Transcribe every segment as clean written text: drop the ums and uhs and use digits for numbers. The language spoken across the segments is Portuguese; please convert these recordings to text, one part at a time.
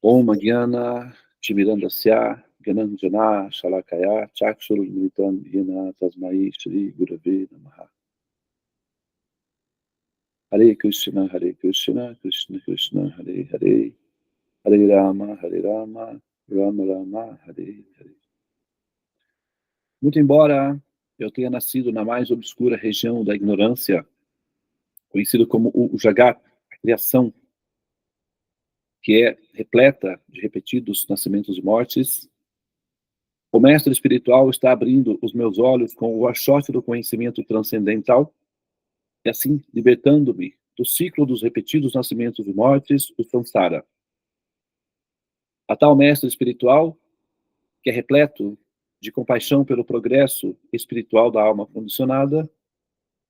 Om Gyana Timirandasya Gyananjana Shalakaya Chakshurumritam Yena Tasmai Shri Gurave Namaha. Hare Krishna, Krishna Krishna, Hare Hare, Hare Rama, Rama Rama, Hare Hare. Muito embora eu tenha nascido na mais obscura região da ignorância, conhecido como o Jagat, a criação, que é repleta de repetidos nascimentos e mortes, o mestre espiritual está abrindo os meus olhos com o achote do conhecimento transcendental e assim libertando-me do ciclo dos repetidos nascimentos e mortes, o samsara. A tal mestre espiritual, que é repleto de compaixão pelo progresso espiritual da alma condicionada,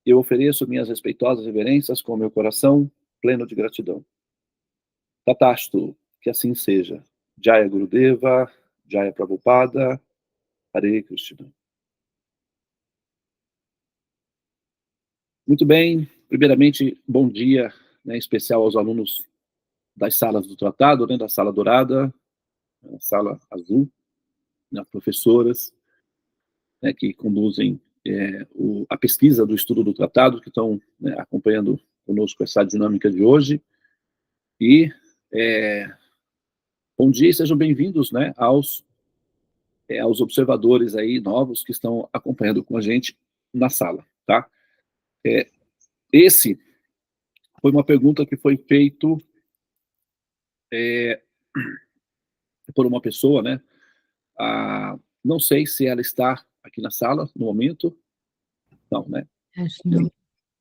eu ofereço minhas respeitosas reverências com meu coração pleno de gratidão. Tatastu, que assim seja. Jaya Gurudeva, Jaya Prabhupada, Hare Krishna. Muito bem, primeiramente, bom dia, em especial aos alunos das salas do tratado, da sala dourada, a sala azul, as professoras, que conduzem a pesquisa do estudo do tratado, que estão acompanhando conosco essa dinâmica de hoje. E bom dia e sejam bem-vindos aos observadores aí novos que estão acompanhando com a gente na sala, tá? Esse foi uma pergunta que foi feito por uma pessoa, não sei se ela está aqui na sala no momento, não, né? Acho não.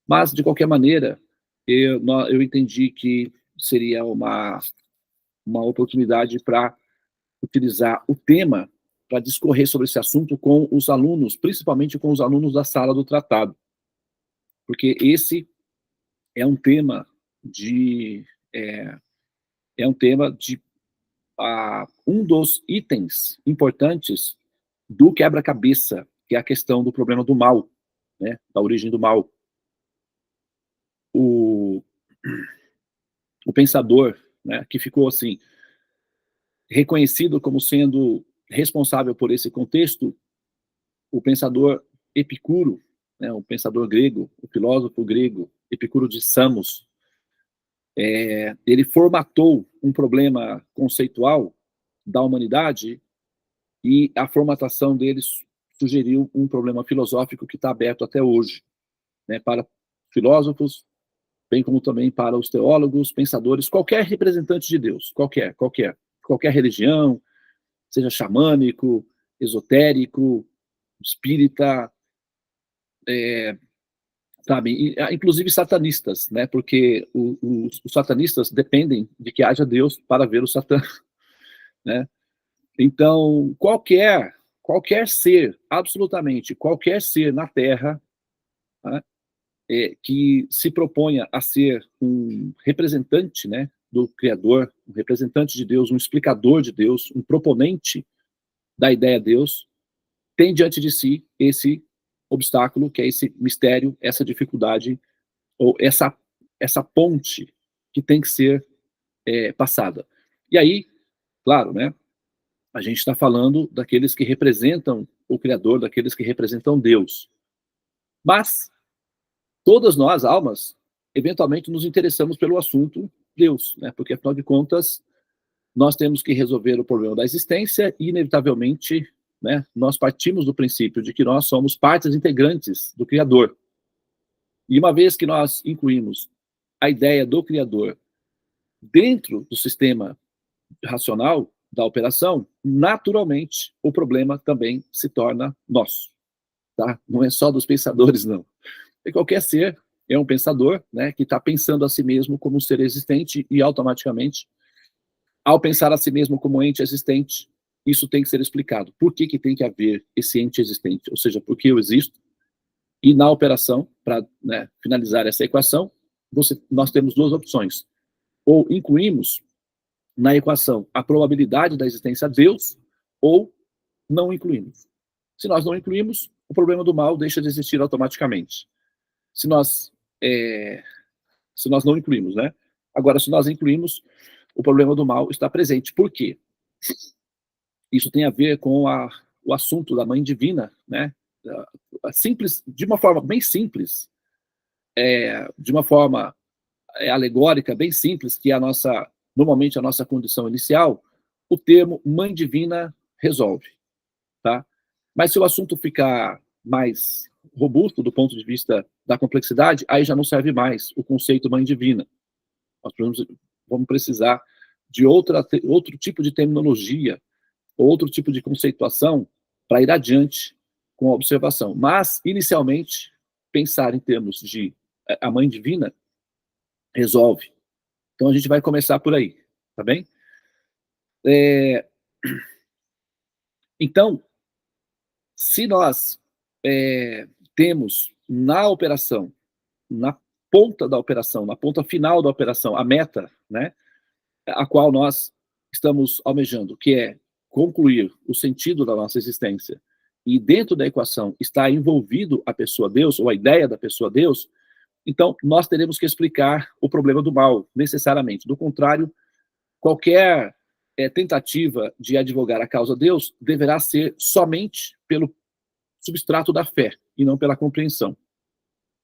Mas, de qualquer maneira, eu entendi que seria uma oportunidade para utilizar o tema para discorrer sobre esse assunto com os alunos, principalmente com os alunos da sala do tratado. Porque esse é um tema de um dos itens importantes do quebra-cabeça, que é a questão do problema do mal, da origem do mal. O pensador, que ficou assim reconhecido como sendo responsável por esse contexto, o pensador Epicuro, o pensador grego, o filósofo grego Epicuro de Samos, ele formatou um problema conceitual da humanidade e a formatação deles sugeriu um problema filosófico que está aberto até hoje, para filósofos, bem como também para os teólogos, pensadores, qualquer representante de Deus, qualquer religião, seja xamânico, esotérico, espírita, sabe, inclusive satanistas, porque os satanistas dependem de que haja Deus para ver o Satã, Então, qualquer ser, absolutamente qualquer ser na Terra, que se proponha a ser um representante, do Criador, um representante de Deus, um explicador de Deus, um proponente da ideia de Deus, tem diante de si esse obstáculo, que é esse mistério, essa dificuldade, ou essa ponte que tem que ser passada. E aí, claro, a gente está falando daqueles que representam o Criador, daqueles que representam Deus. Mas todas nós, almas, eventualmente nos interessamos pelo assunto Deus, porque, afinal de contas, nós temos que resolver o problema da existência e, inevitavelmente, nós partimos do princípio de que nós somos partes integrantes do Criador. E uma vez que nós incluímos a ideia do Criador dentro do sistema racional da operação, naturalmente, o problema também se torna nosso. Tá? Não é só dos pensadores, não. E qualquer ser é um pensador, que está pensando a si mesmo como um ser existente e, automaticamente, ao pensar a si mesmo como ente existente, isso tem que ser explicado. Por que tem que haver esse ente existente? Ou seja, por que eu existo? E na operação, para finalizar essa equação, nós temos duas opções. Ou incluímos na equação a probabilidade da existência de Deus, ou não incluímos. Se nós não incluímos, o problema do mal deixa de existir automaticamente. Se nós não incluímos, Agora, se nós incluímos, o problema do mal está presente. Por quê? Isso tem a ver com o assunto da Mãe Divina, né? Simples, de uma forma bem simples, de uma forma alegórica, bem simples, que é normalmente a nossa condição inicial, o termo Mãe Divina resolve, tá? Mas se o assunto ficar mais robusto do ponto de vista da complexidade, aí já não serve mais o conceito Mãe Divina. Nós vamos precisar de outro tipo de terminologia, outro tipo de conceituação para ir adiante com a observação. Mas, inicialmente, pensar em termos de a Mãe Divina resolve. Então, a gente vai começar por aí, tá bem? Então, se nós temos na operação, na ponta da operação, na ponta final da operação, a meta, né, a qual nós estamos almejando, que é concluir o sentido da nossa existência, e dentro da equação está envolvido a pessoa Deus, ou a ideia da pessoa Deus, então nós teremos que explicar o problema do mal, necessariamente. Do contrário, qualquer tentativa de advogar a causa Deus deverá ser somente pelo substrato da fé, e não pela compreensão.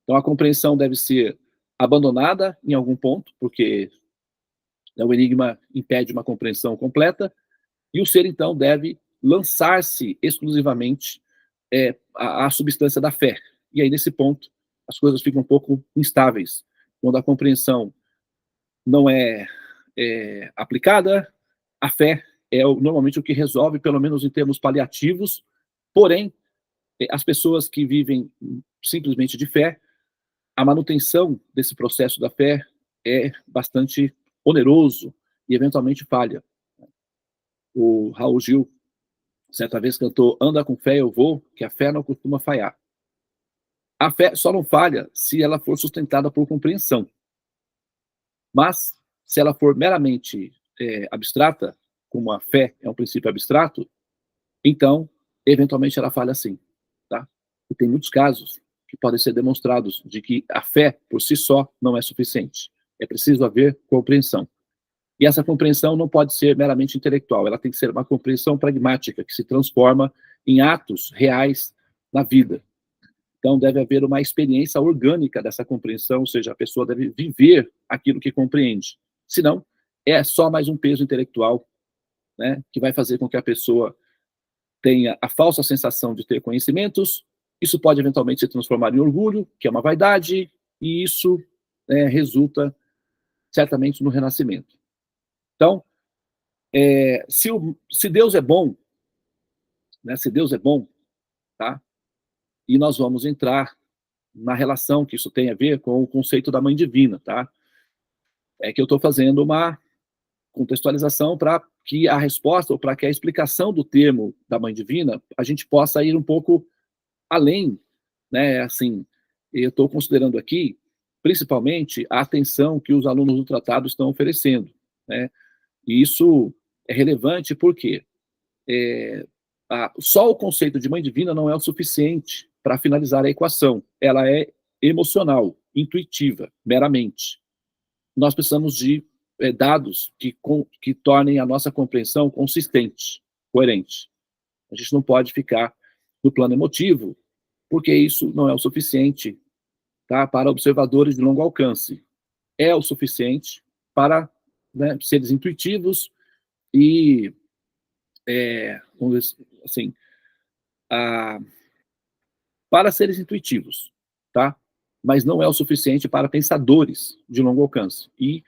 Então a compreensão deve ser abandonada em algum ponto, porque o enigma impede uma compreensão completa, e o ser, então, deve lançar-se exclusivamente à substância da fé. E aí, nesse ponto, as coisas ficam um pouco instáveis. Quando a compreensão não é aplicada, a fé é normalmente o que resolve, pelo menos em termos paliativos, porém, as pessoas que vivem simplesmente de fé, a manutenção desse processo da fé é bastante oneroso e eventualmente falha. O Raul Gil, certa vez, cantou "Anda com fé eu vou, que a fé não costuma falhar". A fé só não falha se ela for sustentada por compreensão. Mas, se ela for meramente abstrata, como a fé é um princípio abstrato, então, eventualmente, ela falha sim. Tá? E tem muitos casos que podem ser demonstrados de que a fé, por si só, não é suficiente. É preciso haver compreensão. E essa compreensão não pode ser meramente intelectual, ela tem que ser uma compreensão pragmática, que se transforma em atos reais na vida. Então, deve haver uma experiência orgânica dessa compreensão, ou seja, a pessoa deve viver aquilo que compreende. Senão, é só mais um peso intelectual, né, que vai fazer com que a pessoa tenha a falsa sensação de ter conhecimentos. Isso pode eventualmente se transformar em orgulho, que é uma vaidade, e isso resulta certamente no renascimento. Então, se Deus é bom, né, se Deus é bom, tá? E nós vamos entrar na relação que isso tem a ver com o conceito da Mãe Divina, tá? É que eu estou fazendo uma contextualização para que a resposta, ou para que a explicação do termo da Mãe Divina, a gente possa ir um pouco além, né? Assim, eu estou considerando aqui, principalmente, a atenção que os alunos do tratado estão oferecendo, né? E isso é relevante porque só o conceito de Mãe Divina não é o suficiente para finalizar a equação. Ela é emocional, intuitiva, meramente. Nós precisamos de dados que tornem a nossa compreensão consistente, coerente. A gente não pode ficar no plano emotivo, porque isso não é o suficiente, tá, para observadores de longo alcance. É o suficiente para, né, seres intuitivos e, vamos dizer assim, para seres intuitivos, tá? Mas não é o suficiente para pensadores de longo alcance. E,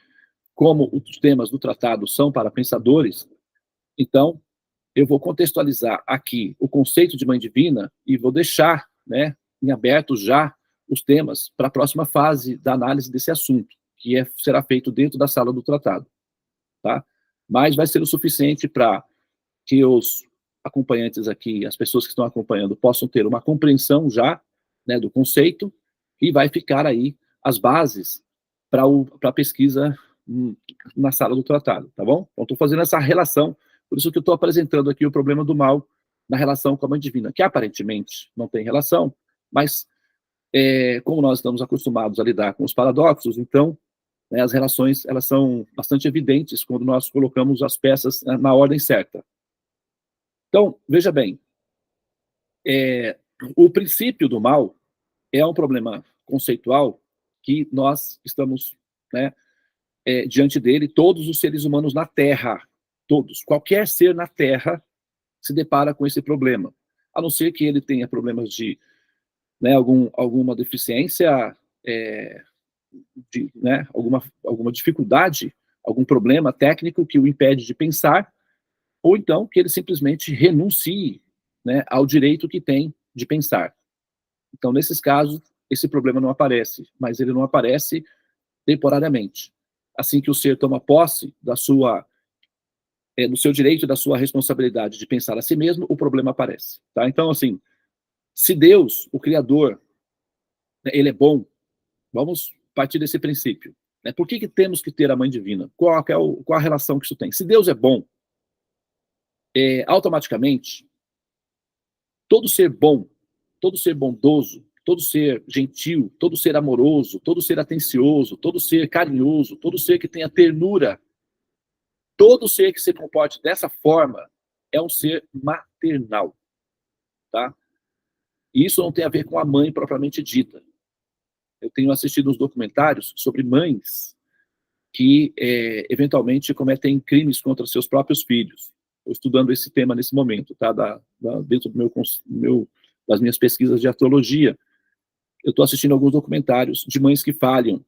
como os temas do tratado são para pensadores, então, eu vou contextualizar aqui o conceito de Mãe Divina e vou deixar, né, em aberto já os temas para a próxima fase da análise desse assunto, que será feito dentro da sala do tratado, tá? Mas vai ser o suficiente para que os acompanhantes aqui, as pessoas que estão acompanhando, possam ter uma compreensão já, né, do conceito, e vai ficar aí as bases para a pesquisa na sala do tratado, tá bom? Então, estou fazendo essa relação, por isso que eu estou apresentando aqui o problema do mal na relação com a Mãe Divina, que aparentemente não tem relação, mas como nós estamos acostumados a lidar com os paradoxos, então né, as relações, elas são bastante evidentes quando nós colocamos as peças na ordem certa. Então, veja bem, o princípio do mal é um problema conceitual que nós estamos, né, diante dele, todos os seres humanos na Terra, todos, qualquer ser na Terra se depara com esse problema, a não ser que ele tenha problemas de, né, alguma deficiência, né, alguma dificuldade, algum problema técnico que o impede de pensar, ou então que ele simplesmente renuncie, né, ao direito que tem de pensar. Então, nesses casos, esse problema não aparece, mas ele não aparece temporariamente. Assim que o ser toma posse do seu direito, da sua responsabilidade de pensar a si mesmo, o problema aparece. Tá? Então, assim, se Deus, o Criador, né, ele é bom, vamos partir desse princípio. Né? Por que temos que ter a Mãe Divina? Qual a relação que isso tem? Se Deus é bom, automaticamente, todo ser bom, todo ser bondoso, todo ser gentil, todo ser amoroso, todo ser atencioso, todo ser carinhoso, todo ser que tenha ternura, todo ser que se comporte dessa forma é um ser maternal, tá? E isso não tem a ver com a mãe propriamente dita. Eu tenho assistido uns documentários sobre mães que, eventualmente, cometem crimes contra seus próprios filhos. Estou estudando esse tema nesse momento, tá? Dentro das minhas pesquisas de astrologia. Eu estou assistindo alguns documentários de mães que falham,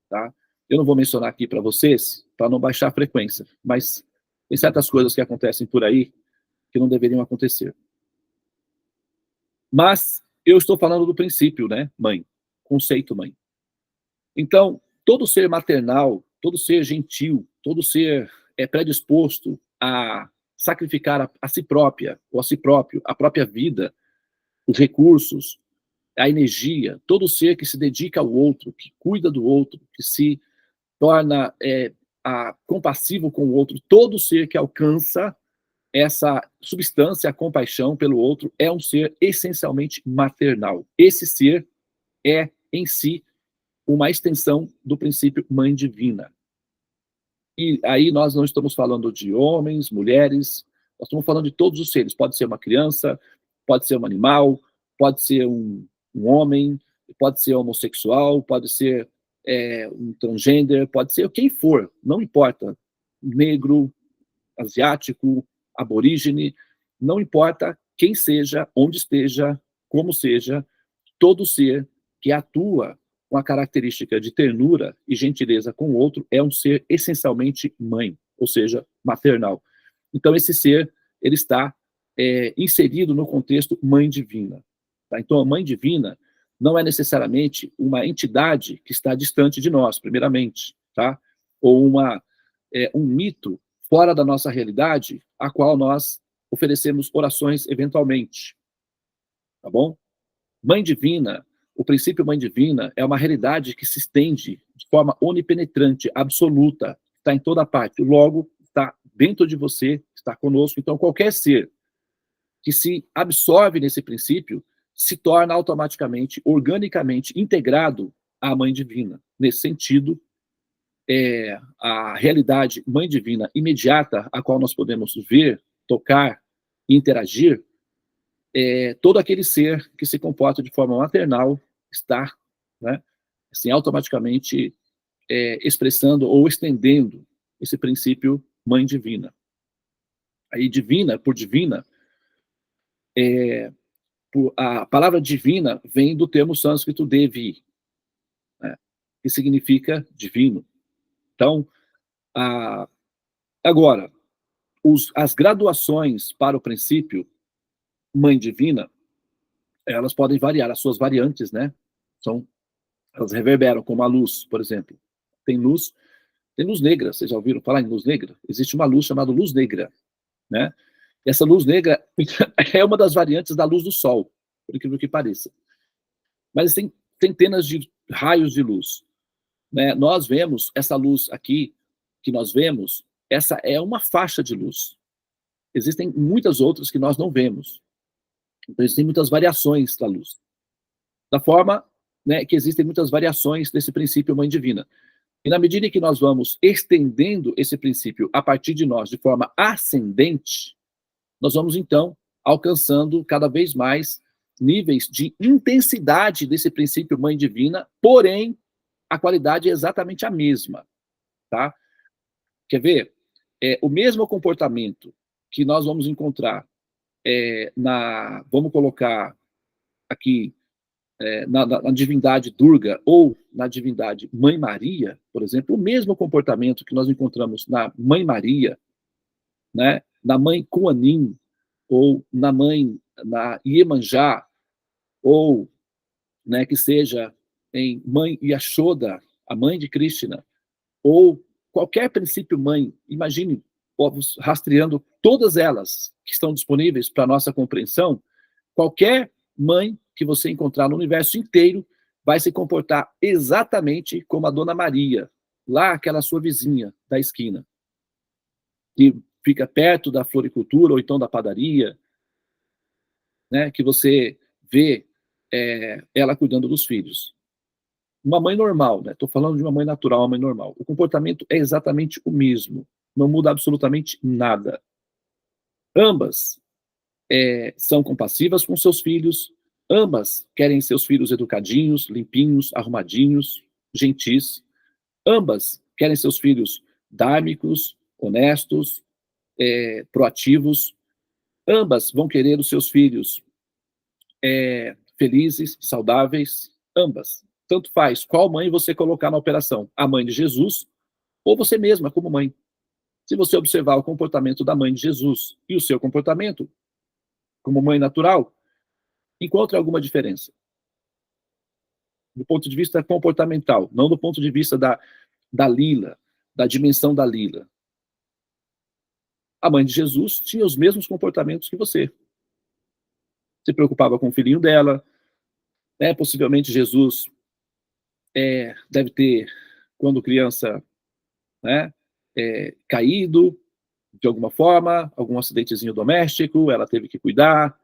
tá? Eu não vou mencionar aqui para vocês, para não baixar a frequência, mas tem certas coisas que acontecem por aí que não deveriam acontecer. Mas eu estou falando do princípio, né, mãe? Conceito mãe. Então, todo ser maternal, todo ser gentil, todo ser predisposto a sacrificar a si própria, ou a si próprio, a própria vida, os recursos, a energia, todo ser que se dedica ao outro, que cuida do outro, que se torna compassivo com o outro, todo ser que alcança essa substância, a compaixão pelo outro, é um ser essencialmente maternal. Esse ser é, em si, uma extensão do princípio Mãe Divina. E aí nós não estamos falando de homens, mulheres, nós estamos falando de todos os seres. Pode ser uma criança, pode ser um animal, pode ser um homem, pode ser homossexual, pode ser um transgênero, pode ser quem for, não importa. Negro, asiático, aborígene, não importa quem seja, onde esteja, como seja, todo ser que atua com a característica de ternura e gentileza com o outro é um ser essencialmente mãe, ou seja, maternal. Então esse ser, ele está inserido no contexto Mãe Divina. Tá? Então a Mãe Divina não é necessariamente uma entidade que está distante de nós, primeiramente, tá? Ou um mito fora da nossa realidade, a qual nós oferecemos orações eventualmente, tá bom? Mãe Divina, o princípio Mãe Divina é uma realidade que se estende de forma onipenetrante, absoluta, está em toda parte, logo está dentro de você, está conosco. Então qualquer ser que se absorve nesse princípio se torna automaticamente, organicamente integrado à Mãe Divina. Nesse sentido, a realidade Mãe Divina imediata, a qual nós podemos ver, tocar e interagir, todo aquele ser que se comporta de forma maternal está, né, assim, automaticamente expressando ou estendendo esse princípio Mãe Divina. Aí divina, por divina, a palavra divina vem do termo sânscrito devi, né, que significa divino. Então, agora, as graduações para o princípio Mãe Divina, elas podem variar, as suas variantes, né? Elas reverberam, como a luz, por exemplo. Tem luz negra, vocês já ouviram falar em luz negra? Existe uma luz chamada luz negra, né? Essa luz negra é uma das variantes da luz do sol, por incrível que pareça. Mas tem centenas de raios de luz, né? Nós vemos essa luz aqui, que nós vemos, essa é uma faixa de luz. Existem muitas outras que nós não vemos. Então, existem muitas variações da luz. Da forma, né, que existem muitas variações desse princípio Mãe Divina. E na medida em que nós vamos estendendo esse princípio a partir de nós de forma ascendente, nós vamos então alcançando cada vez mais níveis de intensidade desse princípio mãe divina, porém a qualidade é exatamente a mesma, tá? Quer ver? O mesmo comportamento que nós vamos encontrar vamos colocar aqui, na divindade Durga ou na divindade Mãe Maria, por exemplo, o mesmo comportamento que nós encontramos na Mãe Maria, né, na Mãe Kuan-Yin, ou na Iemanjá, ou, né, que seja em Mãe Yashoda, a mãe de Krishna, ou qualquer princípio mãe, imagine, rastreando todas elas que estão disponíveis para a nossa compreensão, qualquer mãe que você encontrar no universo inteiro vai se comportar exatamente como a Dona Maria, lá aquela sua vizinha da esquina, que fica perto da floricultura ou então da padaria, né, que você vê ela cuidando dos filhos. Uma mãe normal, né? Estou falando de uma mãe natural, uma mãe normal. O comportamento é exatamente o mesmo. Não muda absolutamente nada. Ambas são compassivas com seus filhos. Ambas querem seus filhos educadinhos, limpinhos, arrumadinhos, gentis. Ambas querem seus filhos dármicos, honestos, proativos. Ambas vão querer os seus filhos felizes, saudáveis. Ambas. Tanto faz qual mãe você colocar na operação, a mãe de Jesus ou você mesma como mãe. Se você observar o comportamento da mãe de Jesus e o seu comportamento como mãe natural, encontre alguma diferença. Do ponto de vista comportamental, não do ponto de vista da lila, da dimensão da lila. A mãe de Jesus tinha os mesmos comportamentos que você. Se preocupava com o filhinho dela, né? Possivelmente Jesus deve ter, quando criança, né, caído de alguma forma, algum acidentezinho doméstico, ela teve que cuidar,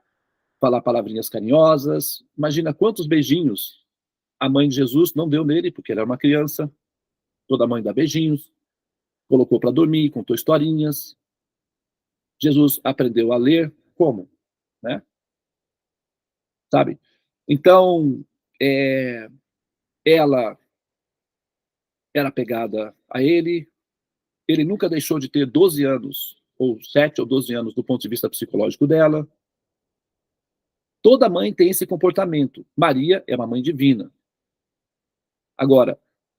falar palavrinhas carinhosas. Imagina quantos beijinhos a mãe de Jesus não deu nele, porque ele era uma criança. Toda mãe dá beijinhos, colocou para dormir, contou historinhas. Jesus aprendeu a ler como, né? Sabe? Então, ela era apegada a ele nunca deixou de ter 12 anos, ou 7 ou 12 anos do ponto de vista psicológico dela. Toda mãe tem esse comportamento. Maria é uma mãe divina. Agora,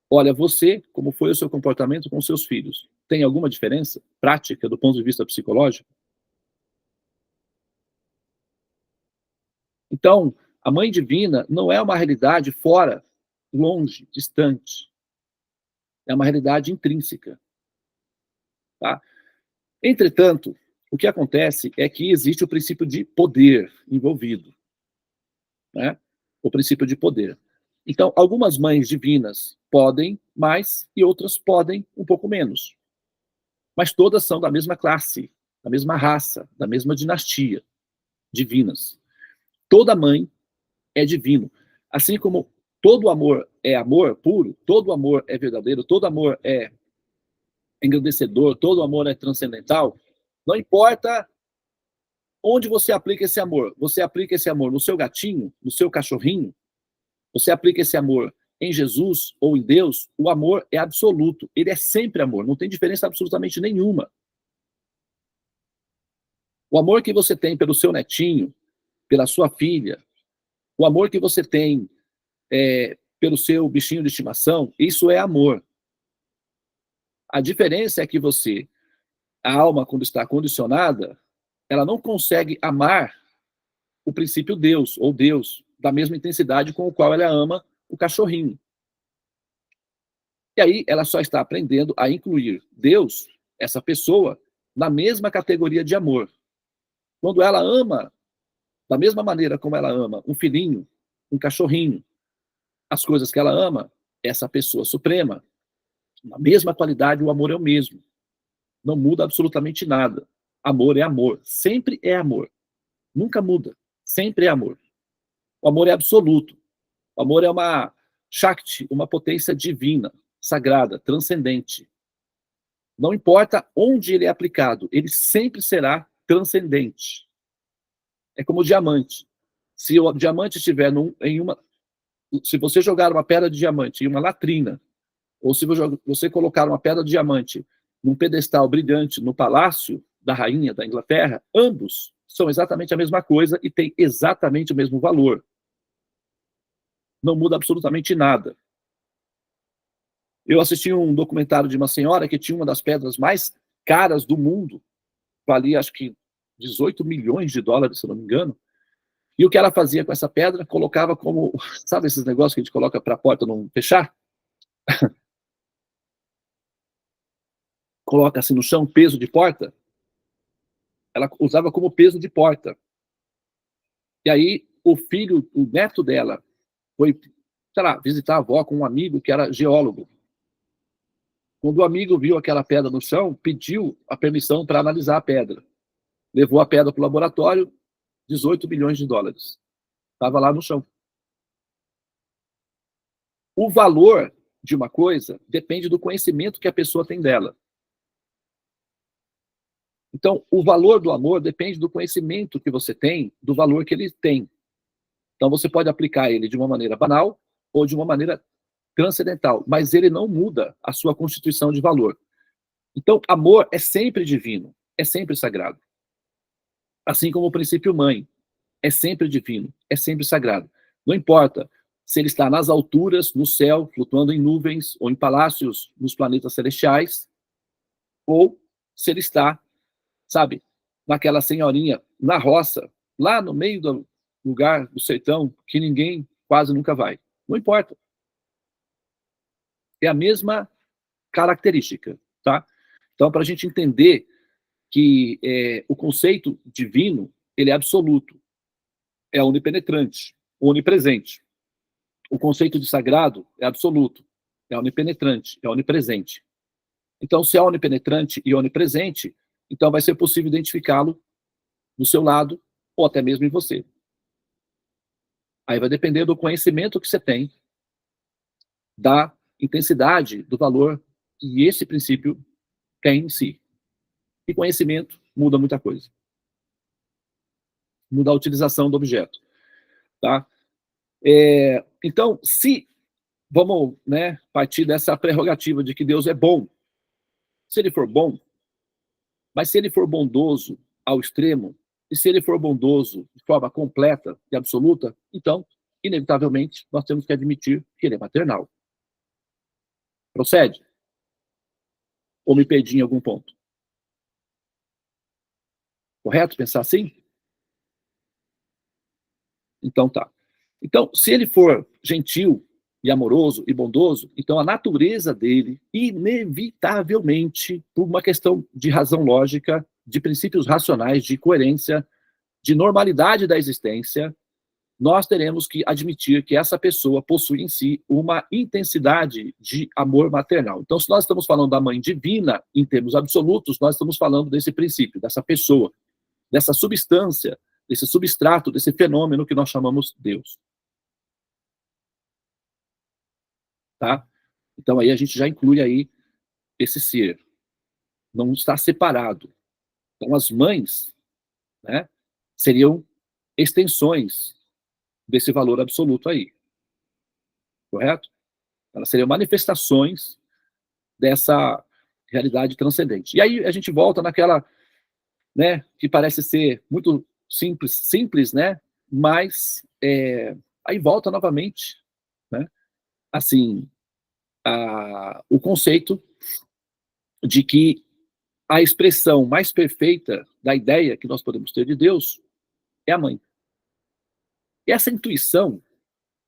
olha você, como foi o seu comportamento com seus filhos. Tem alguma diferença prática do ponto de vista psicológico? Então, a mãe divina não é uma realidade fora, longe, distante. É uma realidade intrínseca. Tá? Entretanto, o que acontece é que existe o princípio de poder envolvido, né? O princípio de poder. Então, algumas mães divinas podem mais e outras podem um pouco menos. Mas todas são da mesma classe, da mesma raça, da mesma dinastia, divinas. Toda mãe é divino. Assim como todo amor é amor puro, todo amor é verdadeiro, todo amor é engrandecedor, todo amor é transcendental, não importa onde você aplica esse amor. Você aplica esse amor no seu gatinho, no seu cachorrinho, você aplica esse amor em Jesus ou em Deus, o amor é absoluto. Ele é sempre amor, não tem diferença absolutamente nenhuma. O amor que você tem pelo seu netinho, pela sua filha, o amor que você tem pelo seu bichinho de estimação, isso é amor. A diferença é que a alma, quando está condicionada, ela não consegue amar o princípio Deus, ou Deus, da mesma intensidade com o qual ela ama o cachorrinho. E aí ela só está aprendendo a incluir Deus, essa pessoa, na mesma categoria de amor. Quando ela ama, da mesma maneira como ela ama um filhinho, um cachorrinho, as coisas que ela ama, essa pessoa suprema, na mesma qualidade, o amor é o mesmo. Não muda absolutamente nada. Amor é amor. Sempre é amor. Nunca muda. Sempre é amor. O amor é absoluto. O amor é uma Shakti, uma potência divina. sagrada, transcendente. Não importa onde ele é aplicado, ele sempre será transcendente. É como o diamante. Se o diamante estiver se você jogar uma pedra de diamante em uma latrina, ou se você colocar uma pedra de diamante num pedestal brilhante no palácio da rainha da Inglaterra, ambos são exatamente a mesma coisa e têm exatamente o mesmo valor. Não muda absolutamente nada. Eu assisti um documentário de uma senhora que tinha uma das pedras mais caras do mundo, valia acho que 18 milhões de dólares, se não me engano. E o que ela fazia com essa pedra? Colocava como, sabe esses negócios que a gente coloca para a porta não fechar? Coloca assim no chão, peso de porta. Ela usava como peso de porta. E aí o filho, o neto dela, foi, sei lá, visitar a avó com um amigo que era geólogo. Quando o amigo viu aquela pedra no chão, pediu a permissão para analisar a pedra. Levou a pedra para o laboratório, 18 milhões de dólares. Estava lá no chão. O valor de uma coisa depende do conhecimento que a pessoa tem dela. Então, o valor do amor depende do conhecimento que você tem, do valor que ele tem. Então, você pode aplicar ele de uma maneira banal ou de uma maneira transcendental, mas ele não muda a sua constituição de valor. Então, amor é sempre divino, é sempre sagrado. Assim como o princípio mãe, é sempre divino, é sempre sagrado. Não importa se ele está nas alturas, no céu, flutuando em nuvens, ou em palácios nos planetas celestiais, ou se ele está, sabe, naquela senhorinha, na roça, lá no meio do lugar do sertão, que ninguém quase nunca vai. Não importa. É a mesma característica, tá? Então, para a gente entender que o conceito divino, ele é absoluto, é onipenetrante, onipresente. O conceito de sagrado é absoluto, é onipenetrante, é onipresente. Então, se é onipenetrante e onipresente, então vai ser possível identificá-lo do seu lado ou até mesmo em você. Aí vai depender do conhecimento que você tem, da intensidade, do valor que esse princípio tem em si. E conhecimento muda muita coisa. Muda a utilização do objeto. Tá? Então, se vamos, né, partir dessa prerrogativa de que Deus é bom, se ele for bom, mas se ele for bondoso ao extremo, e se ele for bondoso de forma completa e absoluta, então, inevitavelmente, nós temos que admitir que ele é maternal. Procede? Ou me perdi em algum ponto? Correto pensar assim? Então tá. Então, se ele for gentil e amoroso e bondoso, então a natureza dele, inevitavelmente, por uma questão de razão lógica, de princípios racionais, de coerência, de normalidade da existência, nós teremos que admitir que essa pessoa possui em si uma intensidade de amor maternal. Então, se nós estamos falando da mãe divina, em termos absolutos, nós estamos falando desse princípio, dessa pessoa, dessa substância, desse substrato, desse fenômeno que nós chamamos Deus. Tá? Então, aí a gente já inclui aí esse ser. Não está separado. Então, as mães, né, seriam extensões desse valor absoluto aí. Correto? Elas seriam manifestações dessa realidade transcendente. E aí a gente volta naquela, né, que parece ser muito simples, né, mas aí volta novamente, né, assim, o conceito de que a expressão mais perfeita da ideia que nós podemos ter de Deus é a mãe. E essa intuição,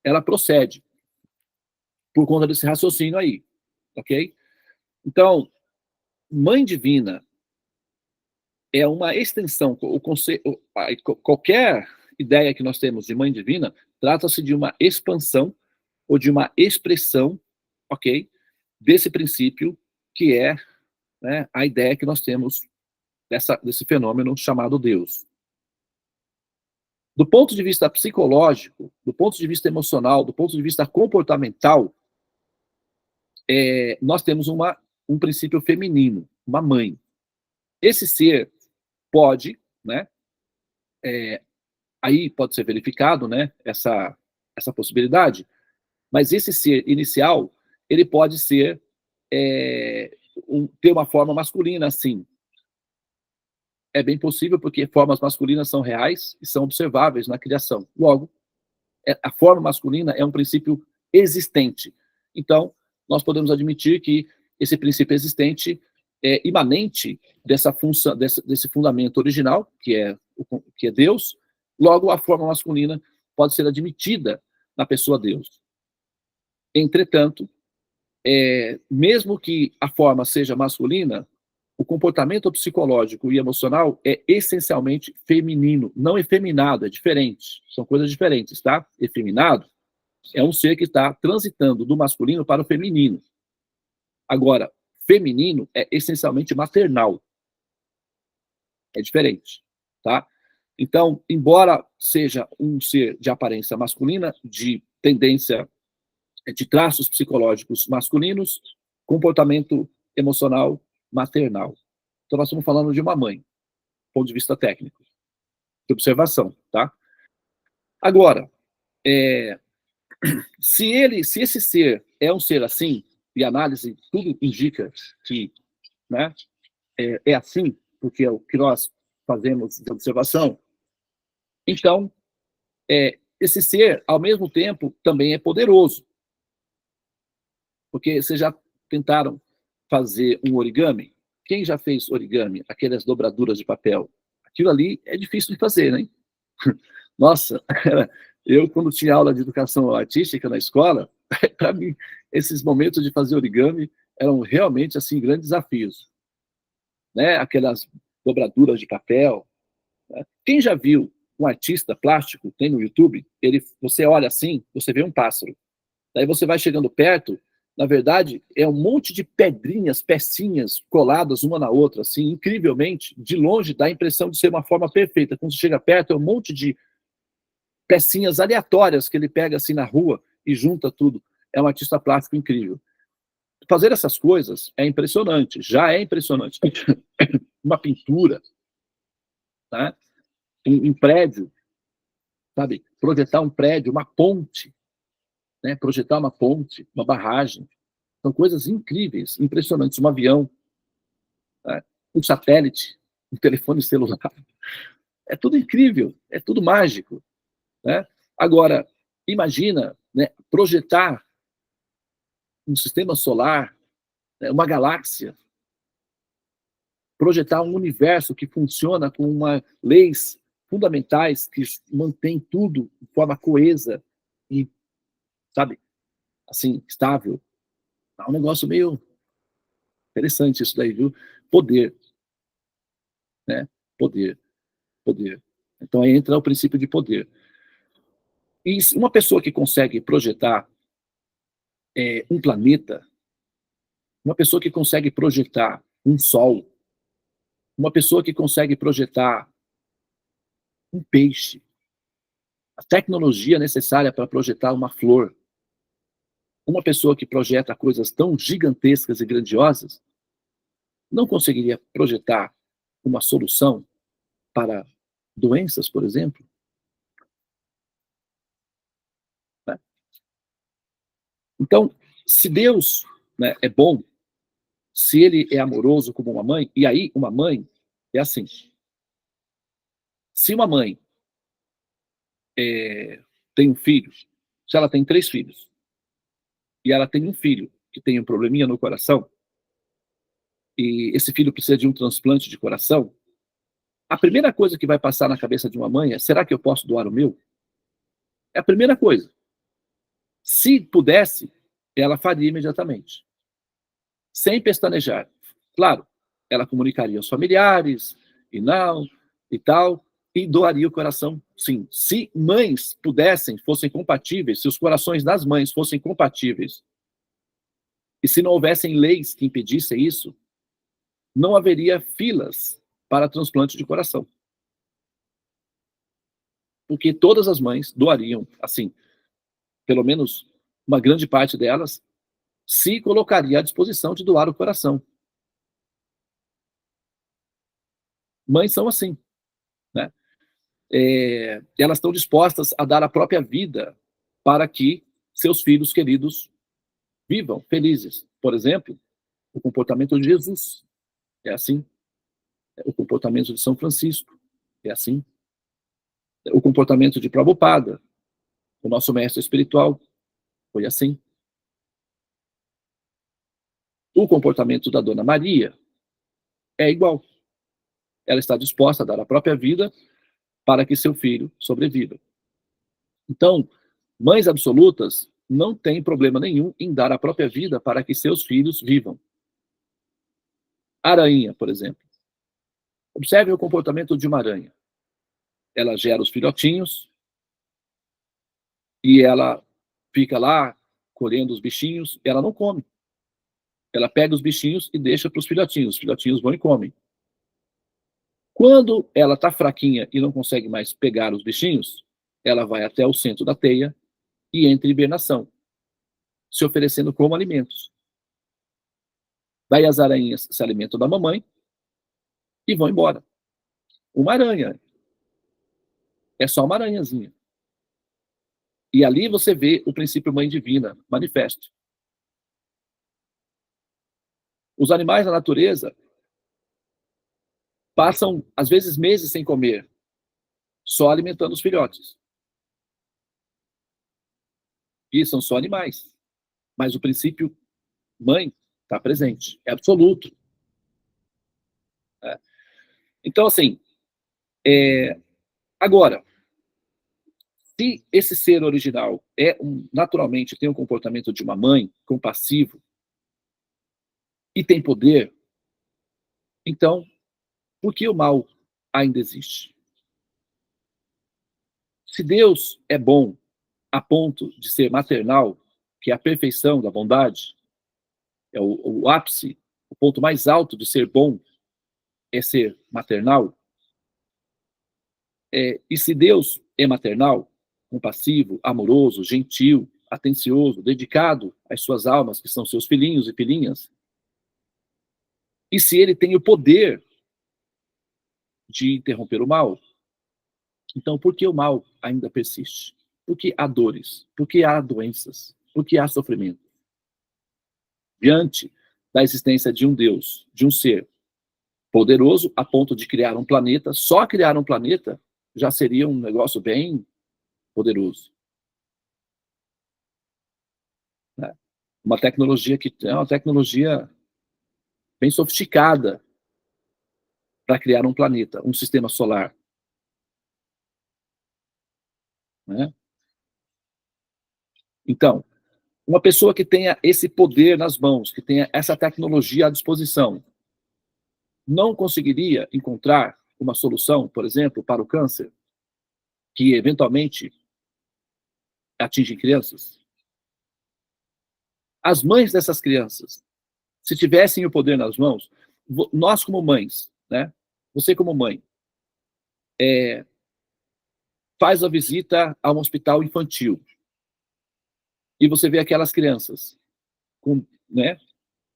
ela procede por conta desse raciocínio aí, ok? Então, mãe divina é uma extensão, qualquer ideia que nós temos de mãe divina, trata-se de uma expansão ou de uma expressão, ok? Desse princípio que é, né, a ideia que nós temos desse fenômeno chamado Deus. Do ponto de vista psicológico, do ponto de vista emocional, do ponto de vista comportamental, nós temos um princípio feminino, uma mãe. Esse ser pode, né, aí pode ser verificado, né, essa possibilidade, mas esse ser inicial, ele pode ser, ter uma forma masculina, sim. É bem possível, porque formas masculinas são reais e são observáveis na criação. Logo, a forma masculina é um princípio existente. Então, nós podemos admitir que esse princípio existente é imanente dessa função, desse fundamento original, que é Deus. Logo, a forma masculina pode ser admitida na pessoa Deus. Entretanto, mesmo que a forma seja masculina, o comportamento psicológico e emocional é essencialmente feminino, não efeminado, é diferente. São coisas diferentes, tá? Efeminado é um ser que está transitando do masculino para o feminino. Agora, feminino é essencialmente maternal. É diferente, tá? Então, embora seja um ser de aparência masculina, de tendência, de traços psicológicos masculinos, comportamento emocional maternal. Então, nós estamos falando de uma mãe, do ponto de vista técnico, de observação, tá? Agora, se esse ser é um ser assim, e a análise tudo indica que, né, é assim, porque é o que nós fazemos de observação, então, esse ser, ao mesmo tempo, também é poderoso. Porque vocês já tentaram fazer um origami? Quem já fez origami? Aquelas dobraduras de papel. Aquilo ali é difícil de fazer, né? Nossa, eu quando tinha aula de educação artística na escola, para mim, esses momentos de fazer origami eram realmente, assim, grandes desafios. Né? Aquelas dobraduras de papel. Né? Quem já viu um artista plástico, tem no YouTube, você olha assim, você vê um pássaro. Daí você vai chegando perto, na verdade, é um monte de pedrinhas, pecinhas coladas uma na outra, assim, incrivelmente, de longe dá a impressão de ser uma forma perfeita. Quando você chega perto, é um monte de pecinhas aleatórias que ele pega assim na rua e junta tudo. É um artista plástico incrível. Fazer essas coisas é impressionante, já é impressionante. Uma pintura, tá? Um prédio, sabe? Projetar um prédio, uma ponte, né? Projetar uma ponte, uma barragem. São coisas incríveis, impressionantes. Um avião, né? Um satélite, um telefone celular. É tudo incrível, é tudo mágico. Né? Agora, imagina, né, projetar um sistema solar, né, uma galáxia, projetar um universo que funciona com leis fundamentais que mantém tudo de forma coesa e, sabe, assim, estável. É um negócio meio interessante isso daí, viu? Poder, né? Poder, poder. Então aí entra o princípio de poder. E uma pessoa que consegue projetar um planeta, uma pessoa que consegue projetar um sol, uma pessoa que consegue projetar um peixe, a tecnologia necessária para projetar uma flor, uma pessoa que projeta coisas tão gigantescas e grandiosas, não conseguiria projetar uma solução para doenças, por exemplo? Né? Então, se Deus, né, é bom, se ele é amoroso como uma mãe, e aí uma mãe é assim, se uma mãe tem um filho, se ela tem 3 filhos, e ela tem um filho que tem um probleminha no coração, e esse filho precisa de um transplante de coração, a primeira coisa que vai passar na cabeça de uma mãe é: será que eu posso doar o meu? É a primeira coisa. Se pudesse, ela faria imediatamente, sem pestanejar. Claro, ela comunicaria aos familiares, e não, e tal, e doaria o coração, sim. Se mães pudessem, fossem compatíveis, se os corações das mães fossem compatíveis, e se não houvessem leis que impedissem isso, não haveria filas para transplante de coração. Porque todas as mães doariam, assim, pelo menos uma grande parte delas, se colocaria à disposição de doar o coração. Mães são assim, né? Elas estão dispostas a dar a própria vida para que seus filhos queridos vivam felizes. Por exemplo, o comportamento de Jesus é assim. O comportamento de São Francisco é assim. O comportamento de Prabhupada, o nosso mestre espiritual, foi assim. O comportamento da Dona Maria é igual. Ela está disposta a dar a própria vida para que seu filho sobreviva. Então, mães absolutas não têm problema nenhum em dar a própria vida para que seus filhos vivam. Aranha, por exemplo. Observe o comportamento de uma aranha. Ela gera os filhotinhos e ela fica lá colhendo os bichinhos. Ela não come. Ela pega os bichinhos e deixa para os filhotinhos. Os filhotinhos vão e comem. Quando ela está fraquinha e não consegue mais pegar os bichinhos, ela vai até o centro da teia e entra em hibernação, se oferecendo como alimentos. Daí as aranhas se alimentam da mamãe e vão embora. Uma aranha. É só uma aranhazinha. E ali você vê o princípio mãe divina manifesto. Os animais da natureza passam, às vezes, meses sem comer, só alimentando os filhotes. E são só animais. Mas o princípio mãe está presente, é absoluto. É. Então, assim, agora, se esse ser original naturalmente tem um comportamento de uma mãe, compassivo, e tem poder, então, por que o mal ainda existe? Se Deus é bom a ponto de ser maternal, que é a perfeição da bondade, é o ápice, o ponto mais alto de ser bom é ser maternal, e se Deus é maternal, compassivo, amoroso, gentil, atencioso, dedicado às suas almas, que são seus filhinhos e filhinhas, e se ele tem o poder de interromper o mal, então por que o mal ainda persiste? Por que há dores? Por que há doenças? Por que há sofrimento? Diante da existência de um Deus, de um ser poderoso a ponto de criar um planeta, só criar um planeta já seria um negócio bem poderoso. Né? Uma tecnologia que é uma tecnologia bem sofisticada para criar um planeta, um sistema solar. Né? Então, uma pessoa que tenha esse poder nas mãos, que tenha essa tecnologia à disposição, não conseguiria encontrar uma solução, por exemplo, para o câncer, que eventualmente atinge crianças? As mães dessas crianças, se tivessem o poder nas mãos, nós como mães, né? Você como mãe, faz a visita a um hospital infantil e você vê aquelas crianças com, né,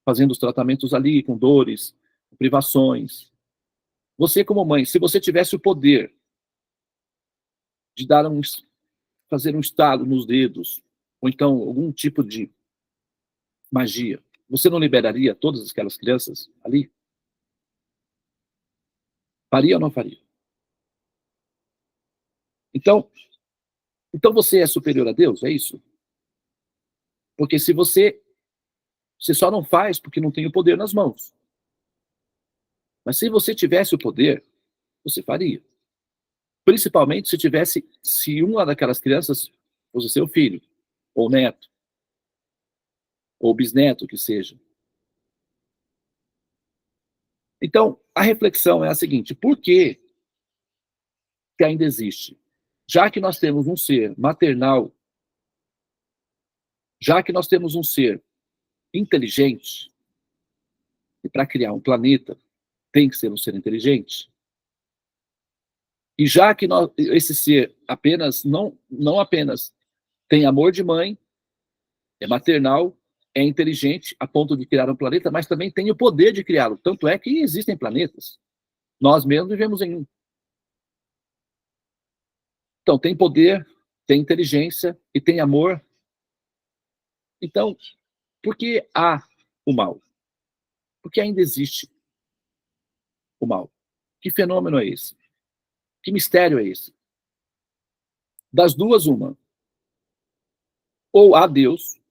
fazendo os tratamentos ali, com dores, com privações. Você como mãe, se você tivesse o poder de fazer um estalo nos dedos, ou então algum tipo de magia, você não liberaria todas aquelas crianças ali? Faria ou não faria? Então você é superior a Deus, é isso? Porque se você só não faz porque não tem o poder nas mãos. Mas se você tivesse o poder, você faria. Principalmente se uma daquelas crianças fosse seu filho, ou neto, ou bisneto, que seja. Então, a reflexão é a seguinte: por que ainda existe? Já que nós temos um ser maternal, já que nós temos um ser inteligente, e para criar um planeta tem que ser um ser inteligente, e já que esse ser não apenas tem amor de mãe, é maternal, é inteligente a ponto de criar um planeta, mas também tem o poder de criá-lo. Tanto é que existem planetas. Nós mesmos vivemos em um. Então, tem poder, tem inteligência e tem amor. Então, por que há o mal? Porque ainda existe o mal. Que fenômeno é esse? Que mistério é esse? Das duas, uma. Ou há Deus,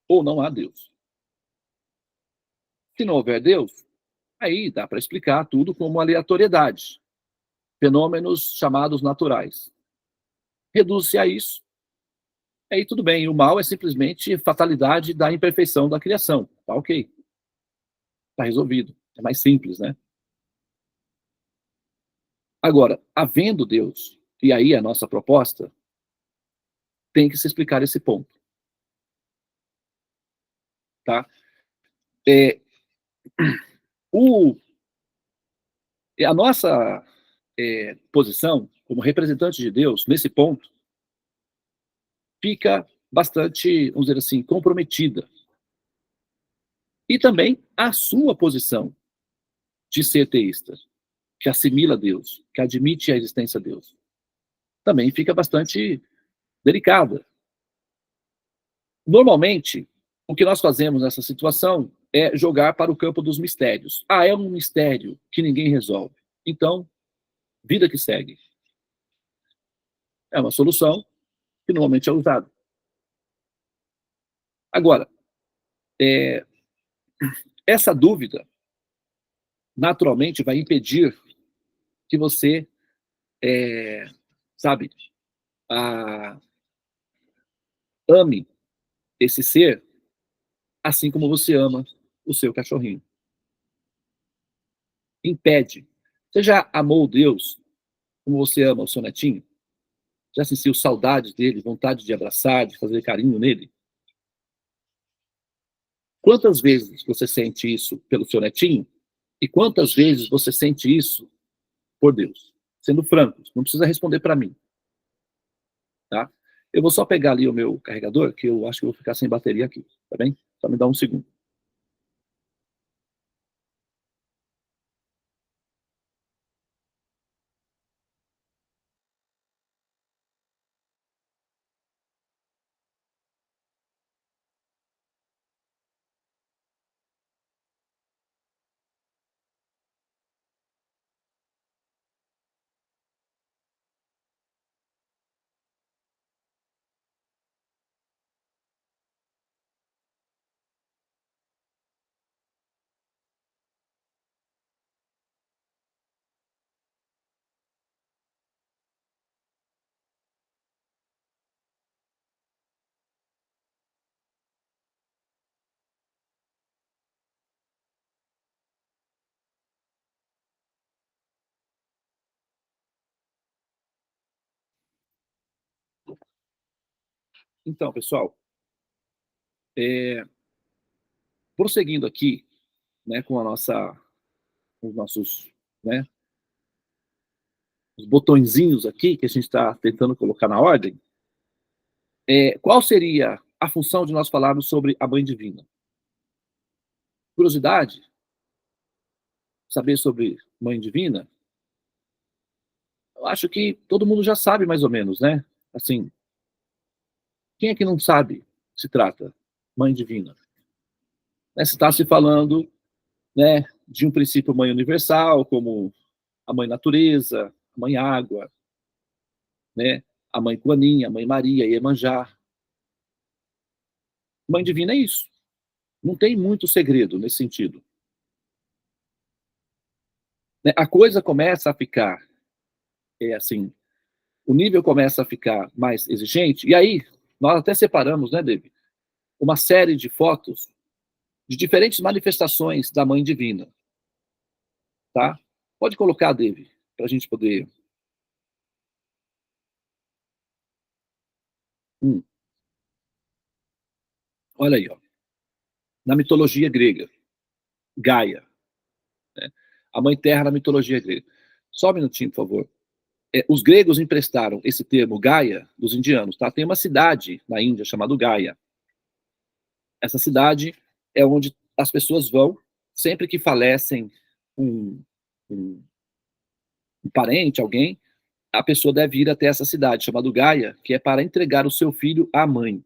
ou não há Deus. Se não houver Deus, aí dá para explicar tudo como aleatoriedade. Fenômenos chamados naturais. Reduz-se a isso. Aí tudo bem, o mal é simplesmente fatalidade da imperfeição da criação. Tá ok. Tá resolvido. É mais simples, né? Agora, havendo Deus, e aí a nossa proposta, tem que se explicar esse ponto. Tá? O, a nossa posição, como representante de Deus, nesse ponto, fica bastante, vamos dizer assim, comprometida. E também a sua posição de ser teísta, que assimila Deus, que admite a existência de Deus, também fica bastante delicada. Normalmente, o que nós fazemos nessa situação é jogar para o campo dos mistérios. Ah, é um mistério que ninguém resolve. Então, vida que segue. É uma solução que normalmente é usada. Agora, essa dúvida naturalmente vai impedir que você, sabe, ame esse ser assim como você ama o seu cachorrinho. Impede. Você já amou Deus como você ama o seu netinho? Já sentiu saudade dele, vontade de abraçar, de fazer carinho nele? Quantas vezes você sente isso pelo seu netinho? E quantas vezes você sente isso por Deus? Sendo franco, não precisa responder para mim. Tá? Eu vou só pegar ali o meu carregador, que eu acho que eu vou ficar sem bateria aqui, tá bem? Só me dá um segundo. Então, pessoal, prosseguindo aqui, né, com com os nossos, né, os botõezinhos aqui que a gente está tentando colocar na ordem, qual seria a função de nós falarmos sobre a Mãe Divina? Curiosidade? Saber sobre Mãe Divina? Eu acho que todo mundo já sabe mais ou menos, né? Assim, quem é que não sabe que se trata Mãe Divina? Está se falando, né, de um princípio Mãe Universal, como a Mãe Natureza, a Mãe Água, né, a Mãe Kuanin, a Mãe Maria, Iemanjá. Mãe Divina é isso. Não tem muito segredo nesse sentido. A coisa começa a ficar, assim, o nível começa a ficar mais exigente, e aí nós até separamos, né, David, uma série de fotos de diferentes manifestações da Mãe Divina, tá? Pode colocar, David, para a gente poder... Olha aí, ó. Na mitologia grega, Gaia, né? A Mãe Terra na mitologia grega. Só um minutinho, por favor. Os gregos emprestaram esse termo Gaia dos indianos, tá? Tem uma cidade na Índia chamada Gaia. Essa cidade é onde as pessoas vão sempre que falecem um, um, um parente, alguém, a pessoa deve ir até essa cidade, chamada Gaia, que é para entregar o seu filho à mãe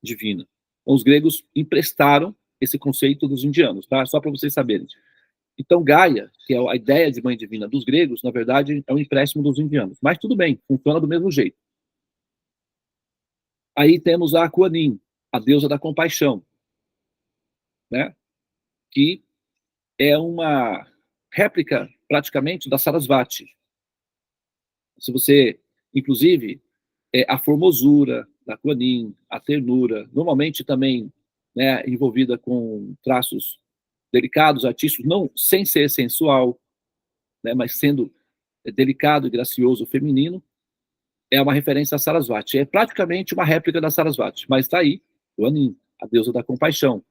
divina. Então, os gregos emprestaram esse conceito dos indianos, tá? Só para vocês saberem. Então, Gaia, que é a ideia de mãe divina dos gregos, na verdade, é um empréstimo dos indianos. Mas tudo bem, funciona do mesmo jeito. Aí temos a Kuan-Yin, a deusa da compaixão, né? Que é uma réplica, praticamente, da Sarasvati. Se você, inclusive, a formosura da Kuan-Yin, a ternura, normalmente também, né, envolvida com traços delicados, artísticos, não sem ser sensual, né, mas sendo delicado e gracioso feminino, é uma referência a Sarasvati. É praticamente uma réplica da Sarasvati, mas está aí, Kuan-Yin, a deusa da compaixão.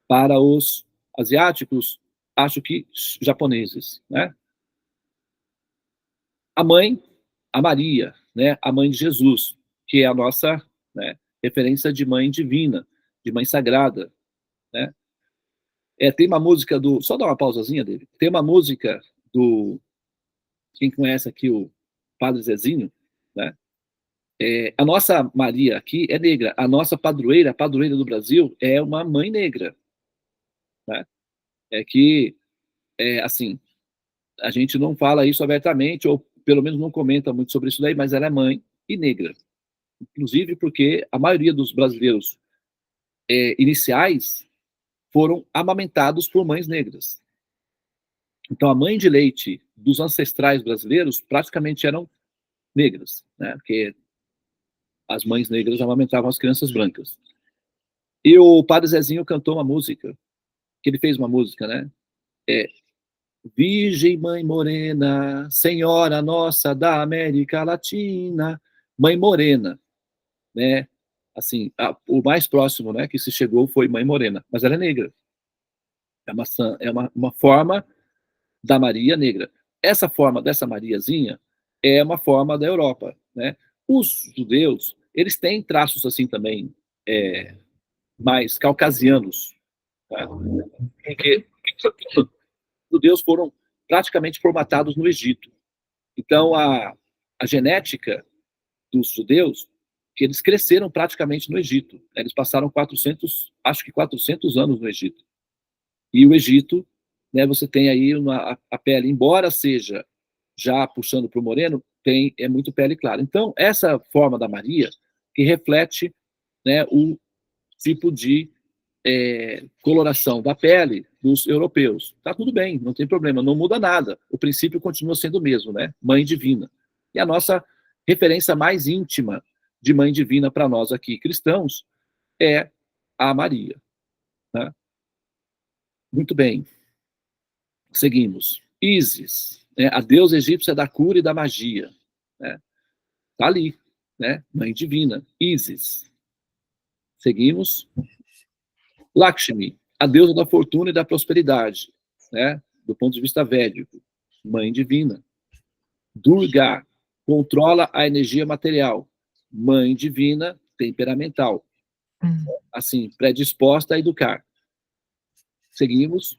Para os asiáticos, acho que japoneses, né? A mãe, a Maria, né, a mãe de Jesus, que é a nossa, né, referência de mãe divina, de mãe sagrada, né? Tem uma música do, só dar uma pausazinha dele, tem uma música do, quem conhece aqui o Padre Zezinho, né? A nossa Maria aqui é negra, a nossa padroeira, a padroeira do Brasil, é uma mãe negra, né? É que, assim, a gente não fala isso abertamente, ou pelo menos não comenta muito sobre isso daí, mas ela é mãe e negra. Inclusive porque a maioria dos brasileiros iniciais foram amamentados por mães negras. Então, a mãe de leite dos ancestrais brasileiros praticamente eram negras, né? Porque as mães negras amamentavam as crianças brancas. E o Padre Zezinho cantou uma música, que ele fez uma música, né? Virgem Mãe Morena, Senhora Nossa da América Latina, Mãe Morena, né? Assim, o mais próximo, né, que se chegou foi Mãe Morena, mas ela é negra. É uma forma da Maria negra. Essa forma dessa Mariazinha é uma forma da Europa, né? Os judeus, eles têm traços assim também, mais caucasianos, tá? Porque os judeus foram praticamente formatados no Egito. Então, a genética dos judeus, que eles cresceram praticamente no Egito. Eles passaram 400, acho que 400 anos no Egito. E o Egito, né, você tem aí a pele, embora seja já puxando para o moreno, é muito pele clara. Então, essa forma da Maria, que reflete, né, o tipo de coloração da pele dos europeus. Tá tudo bem, não tem problema, não muda nada. O princípio continua sendo o mesmo, né? Mãe divina. E a nossa referência mais íntima de mãe divina para nós aqui cristãos é a Maria, né? Muito bem. Seguimos. Ísis, né, a deusa egípcia da cura e da magia, né? Tá ali, né? Mãe divina, Ísis. Seguimos. Lakshmi, a deusa da fortuna e da prosperidade, né? Do ponto de vista védico, mãe divina. Durga, controla a energia material, mãe divina, temperamental, assim, predisposta a educar. Seguimos.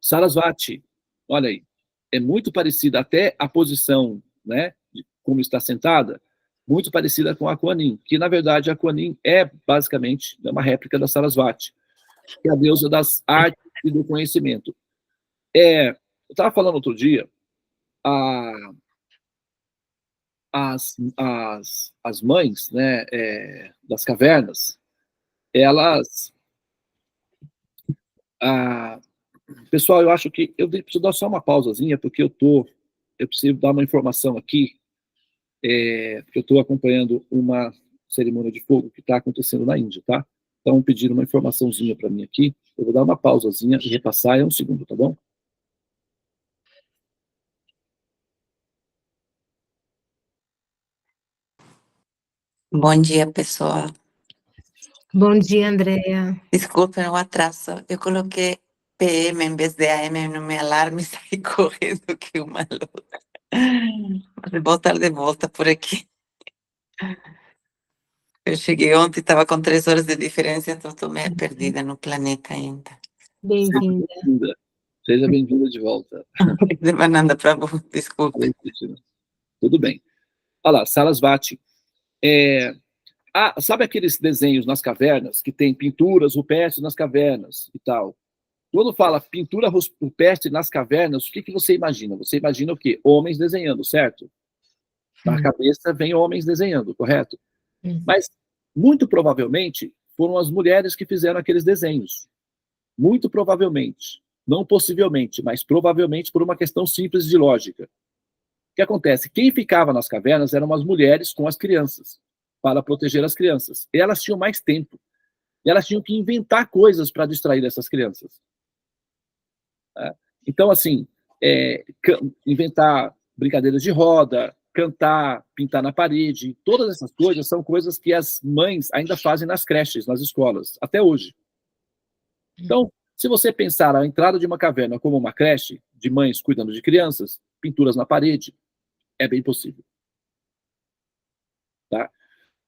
Sarasvati, olha aí, é muito parecida, até a posição, né, como está sentada, muito parecida com a Kuan-Yin, que na verdade a Kuan-Yin é basicamente uma réplica da Sarasvati, que é a deusa das artes e do conhecimento. Eu estava falando outro dia, as mães, né, das cavernas, elas... pessoal, eu acho que eu preciso dar só uma pausazinha, porque eu preciso dar uma informação aqui, porque eu estou acompanhando uma cerimônia de fogo que está acontecendo na Índia, tá? Então, pediram uma informaçãozinha para mim aqui, eu vou dar uma pausazinha e repassar, um segundo, tá bom? Bom dia, pessoal. Bom dia, Andréa. Desculpem o atraso. Eu coloquei PM em vez de AM no meu alarme e saí correndo que uma louca. Mas vou estar de volta por aqui. Eu cheguei ontem, estava com 3 horas de diferença, então estou meio perdida no planeta ainda. Bem-vinda. Seja bem-vinda de volta. Fernanda, para você, desculpe. Tudo bem. Olha lá, Sarasvati. Sabe aqueles desenhos nas cavernas, que tem pinturas rupestres nas cavernas e tal? Quando fala pintura rupestre nas cavernas, o que você imagina? Você imagina o quê? Homens desenhando, certo? Na cabeça vem homens desenhando, correto? Mas, muito provavelmente, foram as mulheres que fizeram aqueles desenhos. Muito provavelmente. Não possivelmente, mas provavelmente por uma questão simples de lógica. O que acontece? Quem ficava nas cavernas eram as mulheres com as crianças, para proteger as crianças. E elas tinham mais tempo. E elas tinham que inventar coisas para distrair essas crianças. Então, assim, inventar brincadeiras de roda, cantar, pintar na parede, todas essas coisas são coisas que as mães ainda fazem nas creches, nas escolas, até hoje. Então, se você pensar a entrada de uma caverna como uma creche, de mães cuidando de crianças, pinturas na parede, é bem possível. Tá?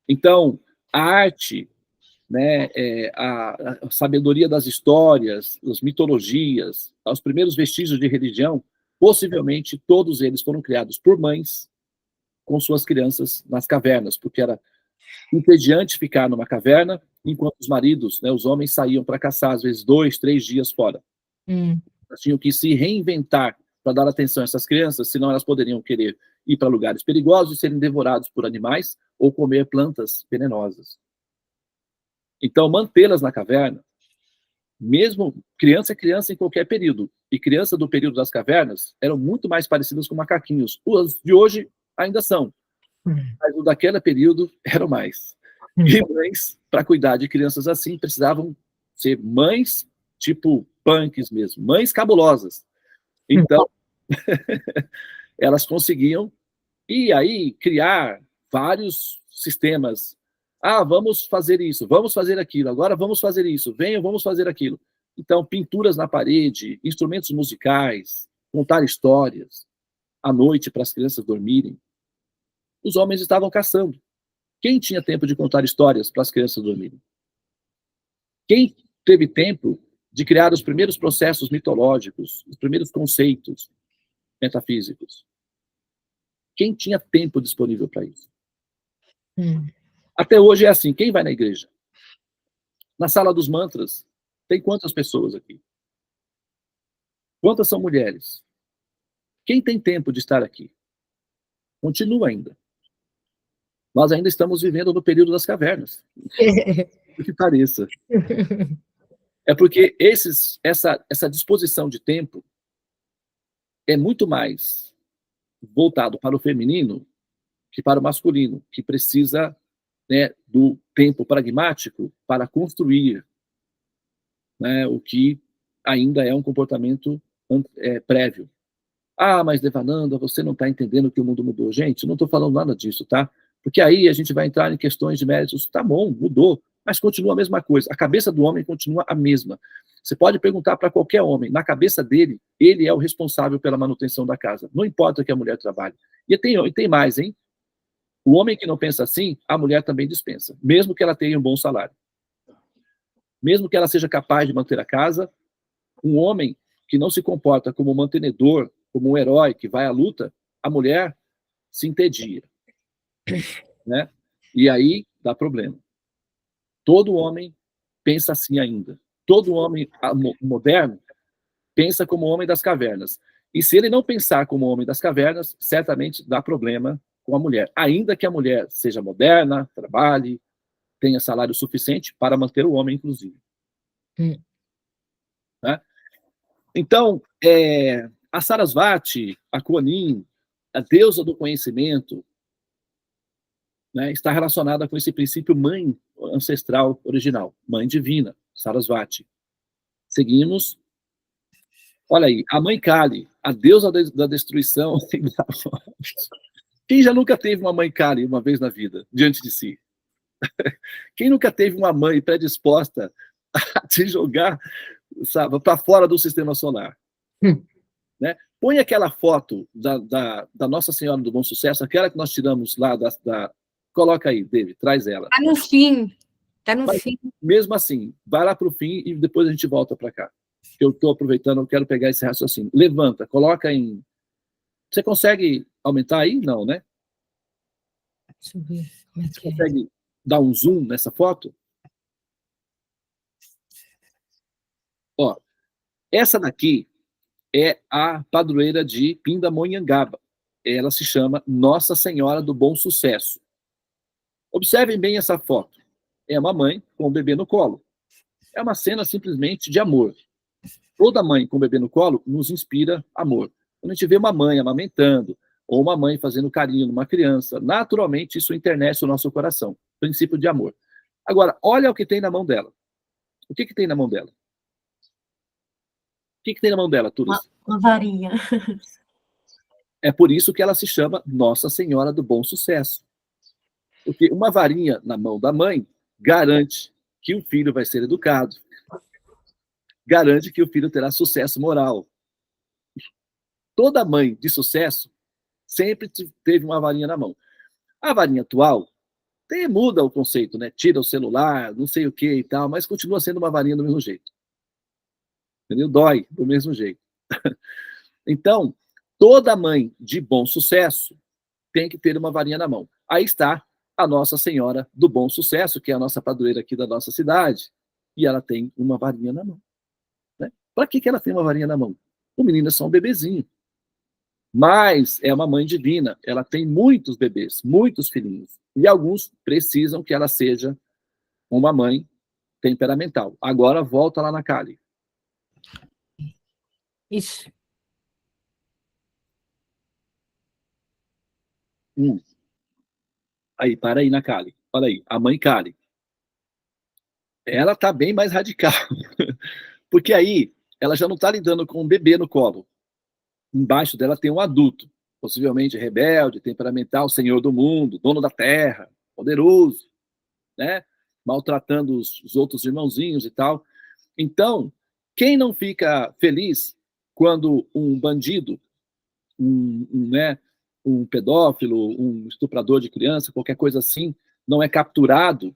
Então, a arte, né, a sabedoria das histórias, das mitologias, os primeiros vestígios de religião, possivelmente todos eles foram criados por mães com suas crianças nas cavernas, porque era entediante ficar numa caverna enquanto os maridos, né, os homens, saíam para caçar, às vezes 2, 3 dias fora. Elas tinham que se reinventar para dar atenção a essas crianças, senão elas poderiam querer ir para lugares perigosos e serem devorados por animais ou comer plantas venenosas. Então, mantê-las na caverna, mesmo criança é criança em qualquer período, e criança do período das cavernas eram muito mais parecidas com macaquinhos. Os de hoje ainda são, mas o daquele período eram mais. E mães, para cuidar de crianças assim, precisavam ser mães tipo punks mesmo, mães cabulosas. Então, elas conseguiam, e aí, criar vários sistemas. Vamos fazer isso, vamos fazer aquilo, agora vamos fazer isso, venham, vamos fazer aquilo. Então, pinturas na parede, instrumentos musicais, contar histórias, à noite para as crianças dormirem. Os homens estavam caçando. Quem tinha tempo de contar histórias para as crianças dormirem? Quem teve tempo de criar os primeiros processos mitológicos, os primeiros conceitos metafísicos? Quem tinha tempo disponível para isso? Até hoje é assim. Quem vai na igreja? Na sala dos mantras, tem quantas pessoas aqui? Quantas são mulheres? Quem tem tempo de estar aqui? Continua ainda. Nós ainda estamos vivendo no período das cavernas. Por que pareça. É porque essa disposição de tempo é muito mais voltado para o feminino que para o masculino, que precisa, né, do tempo pragmático para construir, né, o que ainda é um comportamento prévio. Mas Devananda, você não está entendendo que o mundo mudou. Gente, eu não estou falando nada disso, tá? Porque aí a gente vai entrar em questões de méritos. Tá bom, mudou, mas continua a mesma coisa. A cabeça do homem continua a mesma. Você pode perguntar para qualquer homem, na cabeça dele, ele é o responsável pela manutenção da casa. Não importa que a mulher trabalhe. E tem mais, hein? O homem que não pensa assim, a mulher também dispensa, mesmo que ela tenha um bom salário. Mesmo que ela seja capaz de manter a casa, um homem que não se comporta como mantenedor, como um herói que vai à luta, a mulher se entedia. Né? E aí dá problema. Todo homem pensa assim ainda. Todo homem moderno pensa como o homem das cavernas. E se ele não pensar como o homem das cavernas, certamente dá problema com a mulher. Ainda que a mulher seja moderna, trabalhe, tenha salário suficiente para manter o homem, inclusive. Né? Então, a Sarasvati, a Kuan-Yin, a deusa do conhecimento, né, está relacionada com esse princípio mãe ancestral original, mãe divina, Sarasvati. Seguimos. Olha aí, a mãe Kali, a deusa da destruição. Quem já nunca teve uma mãe Kali uma vez na vida, diante de si? Quem nunca teve uma mãe predisposta a te jogar, sabe, para fora do sistema solar? Né? Põe aquela foto da Nossa Senhora do Bom Sucesso, aquela que nós tiramos lá Coloca aí, David, traz ela. Tá no fim. Tá no Mas, fim. mesmo assim, vai lá para o fim e depois a gente volta para cá. Eu estou aproveitando, eu quero pegar esse raciocínio. Levanta, coloca em... Você consegue aumentar aí? Não, né? Deixa eu ver como é Você que é. consegue dar um zoom nessa foto? Ó, essa daqui é a padroeira de Pindamonhangaba. Ela se chama Nossa Senhora do Bom Sucesso. Observem bem essa foto. É uma mãe com o bebê no colo. É uma cena simplesmente de amor. Toda mãe com o bebê no colo nos inspira amor. Quando a gente vê uma mãe amamentando, ou uma mãe fazendo carinho numa criança, naturalmente isso internece o nosso coração. Princípio de amor. Agora, olha o que tem na mão dela. O que tem na mão dela? O que tem na mão dela, Turis? Uma varinha. É por isso que ela se chama Nossa Senhora do Bom Sucesso. Porque uma varinha na mão da mãe garante que o filho vai ser educado, garante que o filho terá sucesso moral. Toda mãe de sucesso sempre teve uma varinha na mão. A varinha atual muda o conceito, né? Tira o celular, não sei o que e tal, mas continua sendo uma varinha do mesmo jeito. Entendeu? Dói do mesmo jeito. Então, toda mãe de bom sucesso tem que ter uma varinha na mão. Aí está a Nossa Senhora do Bom Sucesso, que é a nossa padroeira aqui da nossa cidade, e ela tem uma varinha na mão. Né? Para que ela tem uma varinha na mão? O menino é só um bebezinho. Mas é uma mãe divina, ela tem muitos bebês, muitos filhinhos, e alguns precisam que ela seja uma mãe temperamental. Agora volta lá na Kali. Isso. Aí, para aí na Kali. Olha aí, a mãe Kali. Ela tá bem mais radical. Porque aí, ela já não está lidando com um bebê no colo. Embaixo dela tem um adulto, possivelmente rebelde, temperamental, senhor do mundo, dono da terra, poderoso, né? Maltratando os outros irmãozinhos e tal. Então, quem não fica feliz quando um bandido, né, um pedófilo, um estuprador de criança, qualquer coisa assim, não é capturado,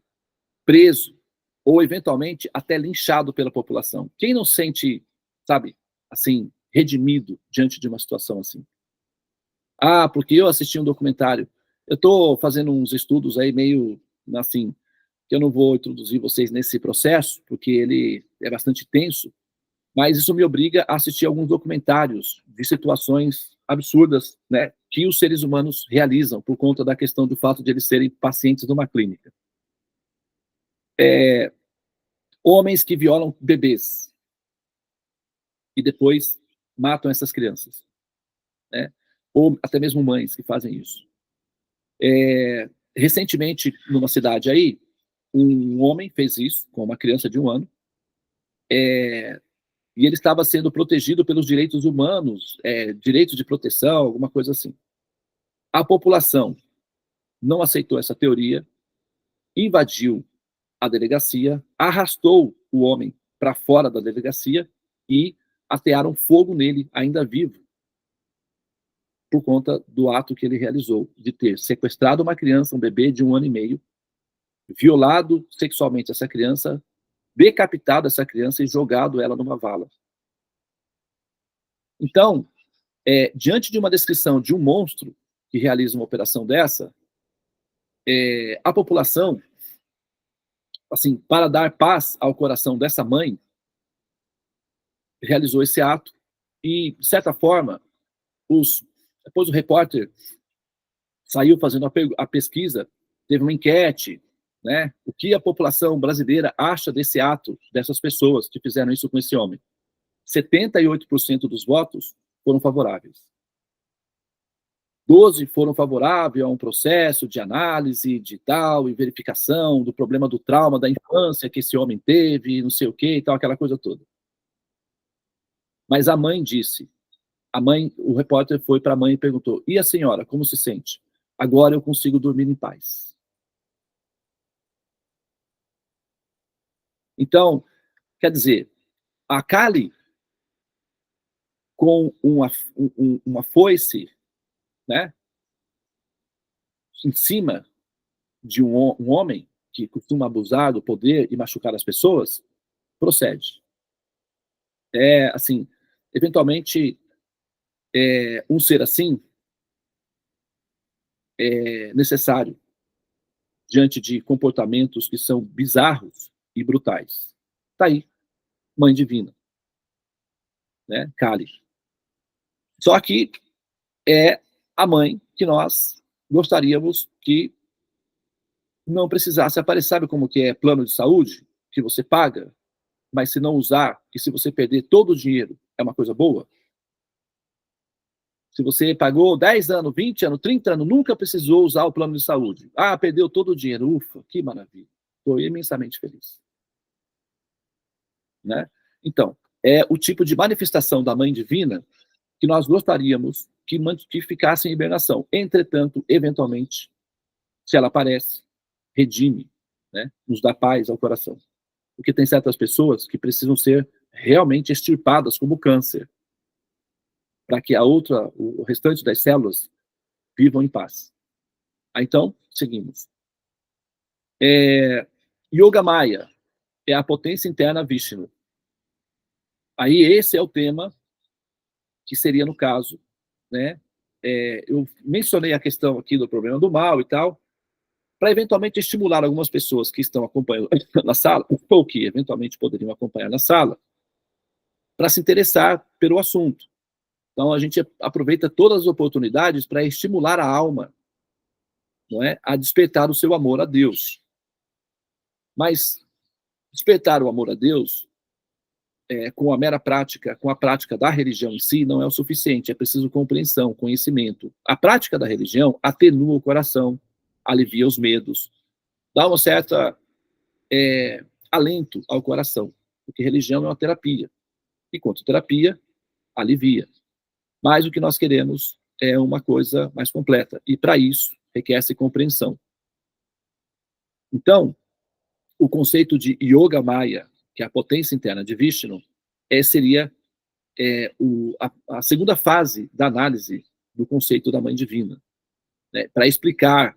preso, ou eventualmente até linchado pela população? Quem não sente, sabe, assim, redimido diante de uma situação assim? Ah, porque eu assisti um documentário. Eu estou fazendo uns estudos aí meio, assim, que eu não vou introduzir vocês nesse processo, porque ele é bastante tenso, mas isso me obriga a assistir alguns documentários de situações absurdas, né, que os seres humanos realizam por conta da questão do fato de eles serem pacientes numa clínica. Homens que violam bebês e depois matam essas crianças, né? Ou até mesmo mães que fazem isso. Recentemente, numa cidade aí, um homem fez isso com uma criança de 1 ano, e ele estava sendo protegido pelos direitos humanos, direitos de proteção, alguma coisa assim. A população não aceitou essa teoria, invadiu a delegacia, arrastou o homem para fora da delegacia e atearam fogo nele, ainda vivo, por conta do ato que ele realizou, de ter sequestrado uma criança, um bebê de 1 ano e meio, violado sexualmente essa criança, decapitado essa criança e jogado ela numa vala. Então, diante de uma descrição de um monstro que realiza uma operação dessa, a população, assim, para dar paz ao coração dessa mãe, realizou esse ato e, de certa forma, depois o repórter saiu fazendo a pesquisa, teve uma enquete, né? O que a população brasileira acha desse ato, dessas pessoas que fizeram isso com esse homem? 78% dos votos foram favoráveis. 12 foram favoráveis a um processo de análise, de tal, e verificação do problema do trauma da infância que esse homem teve, não sei o que e tal, aquela coisa toda. Mas a mãe disse, o repórter foi para a mãe e perguntou, e a senhora, como se sente? Agora eu consigo dormir em paz. Então, quer dizer, a Kali, com uma foice, né, em cima, de um homem que costuma abusar do poder e machucar as pessoas, procede. Assim, eventualmente, um ser assim é necessário diante de comportamentos que são bizarros e brutais. Está aí, Mãe Divina, né? Kali. Só que é a mãe que nós gostaríamos que não precisasse aparecer. Sabe como que é plano de saúde? Que você paga, mas se não usar, e se você perder todo o dinheiro, é uma coisa boa? Se você pagou 10 anos, 20 anos, 30 anos, nunca precisou usar o plano de saúde. Ah, perdeu todo o dinheiro. Ufa, que maravilha. Estou imensamente feliz. Né? Então, é o tipo de manifestação da Mãe Divina que nós gostaríamos que ficasse em hibernação. Entretanto, eventualmente, se ela aparece, redime, né? Nos dá paz ao coração. Porque tem certas pessoas que precisam ser realmente extirpadas como câncer, para que o restante das células vivam em paz. Então, seguimos. Yoga Maya é a potência interna Vishnu. Aí esse é o tema que seria no caso, né? Eu mencionei a questão aqui do problema do mal e tal, para eventualmente estimular algumas pessoas que estão acompanhando na sala, ou que eventualmente poderiam acompanhar na sala, para se interessar pelo assunto. Então a gente aproveita todas as oportunidades para estimular a alma, não é, a despertar o seu amor a Deus. Mas despertar o amor a Deus com a mera prática, com a prática da religião em si, não é o suficiente. É preciso compreensão, conhecimento. A prática da religião atenua o coração, alivia os medos, dá uma certa alento ao coração, porque religião é uma terapia. Enquanto terapia, alivia. Mas o que nós queremos é uma coisa mais completa. E para isso, requer-se compreensão. Então, o conceito de Yoga Maya, que é a potência interna de Vishnu, seria a segunda fase da análise do conceito da Mãe Divina. Né? Para explicar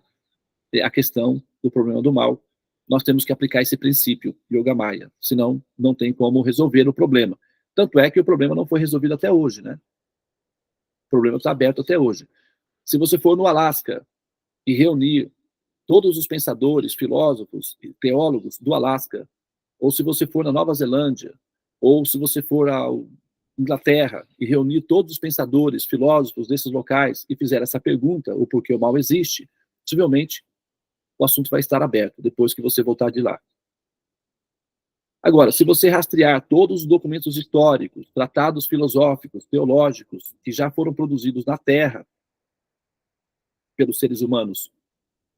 a questão do problema do mal, nós temos que aplicar esse princípio, Yoga Maya, senão não tem como resolver o problema. Tanto é que o problema não foi resolvido até hoje, né? O problema está aberto até hoje. Se você for no Alasca e reunir todos os pensadores, filósofos e teólogos do Alasca, ou se você for na Nova Zelândia, ou se você for à Inglaterra e reunir todos os pensadores, filósofos desses locais e fizer essa pergunta, o porquê o mal existe, possivelmente o assunto vai estar aberto depois que você voltar de lá. Agora, se você rastrear todos os documentos históricos, tratados filosóficos, teológicos, que já foram produzidos na Terra pelos seres humanos,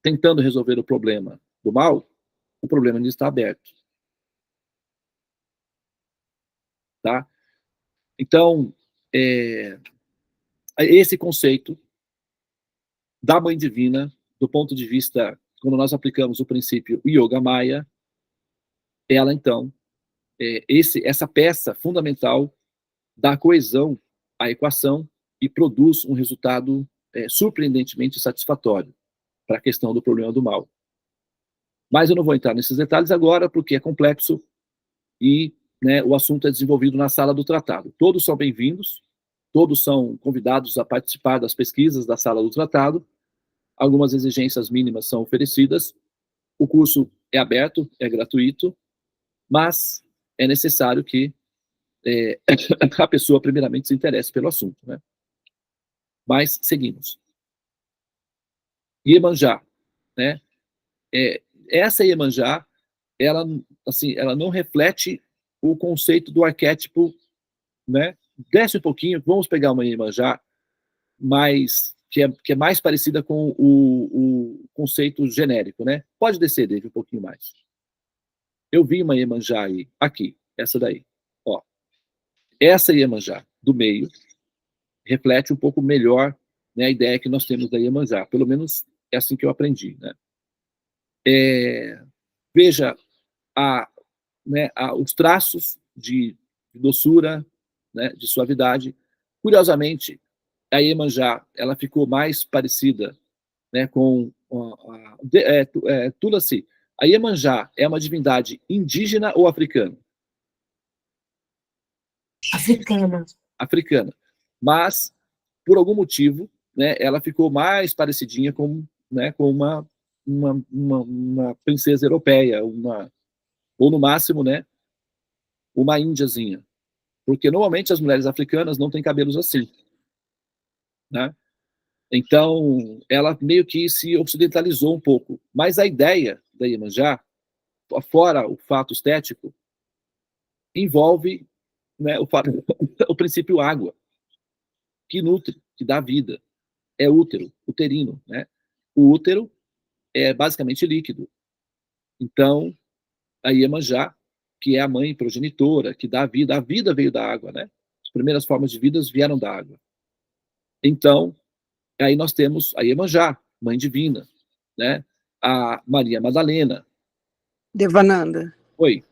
tentando resolver o problema do mal, o problema ainda está aberto. Tá? Então, esse conceito da Mãe Divina, do ponto de vista, quando nós aplicamos o princípio Yoga Maya, ela, então, essa peça fundamental dá coesão à equação e produz um resultado surpreendentemente satisfatório para a questão do problema do mal. Mas eu não vou entrar nesses detalhes agora, porque é complexo e, né, o assunto é desenvolvido na sala do tratado. Todos são bem-vindos, todos são convidados a participar das pesquisas da sala do tratado, algumas exigências mínimas são oferecidas, o curso é aberto, é gratuito, mas é necessário que a pessoa primeiramente se interesse pelo assunto, né? Mas seguimos. Iemanjá, né? Essa Iemanjá, ela não reflete o conceito do arquétipo, né? Desce um pouquinho, vamos pegar uma Iemanjá, mas que é mais parecida com o conceito genérico, né? Pode descer, David, um pouquinho mais. Eu vi uma Iemanjá aí, aqui, essa daí. Ó, essa Iemanjá do meio reflete um pouco melhor, né, a ideia que nós temos da Iemanjá. Pelo menos é assim que eu aprendi, né? Veja os traços de doçura, né, de suavidade. Curiosamente, a Iemanjá, ela ficou mais parecida, né, com Tulasi, a Iemanjá é uma divindade indígena ou africana? Africana. Africana. Mas, por algum motivo, né, ela ficou mais parecidinha com, né, com uma princesa europeia, ou no máximo, né, uma índiazinha. Porque normalmente as mulheres africanas não têm cabelos assim, né? Então, ela meio que se ocidentalizou um pouco. Mas a ideia da Iemanjá, fora o fato estético, envolve, né, o princípio água, que nutre, que dá vida. É útero, uterino, né? O útero é basicamente líquido. Então, a Iemanjá, que é a mãe progenitora, que dá vida, a vida veio da água, né? As primeiras formas de vida vieram da água. Então, aí nós temos a Iemanjá, mãe divina, né? A Maria Madalena. Devananda, Oi,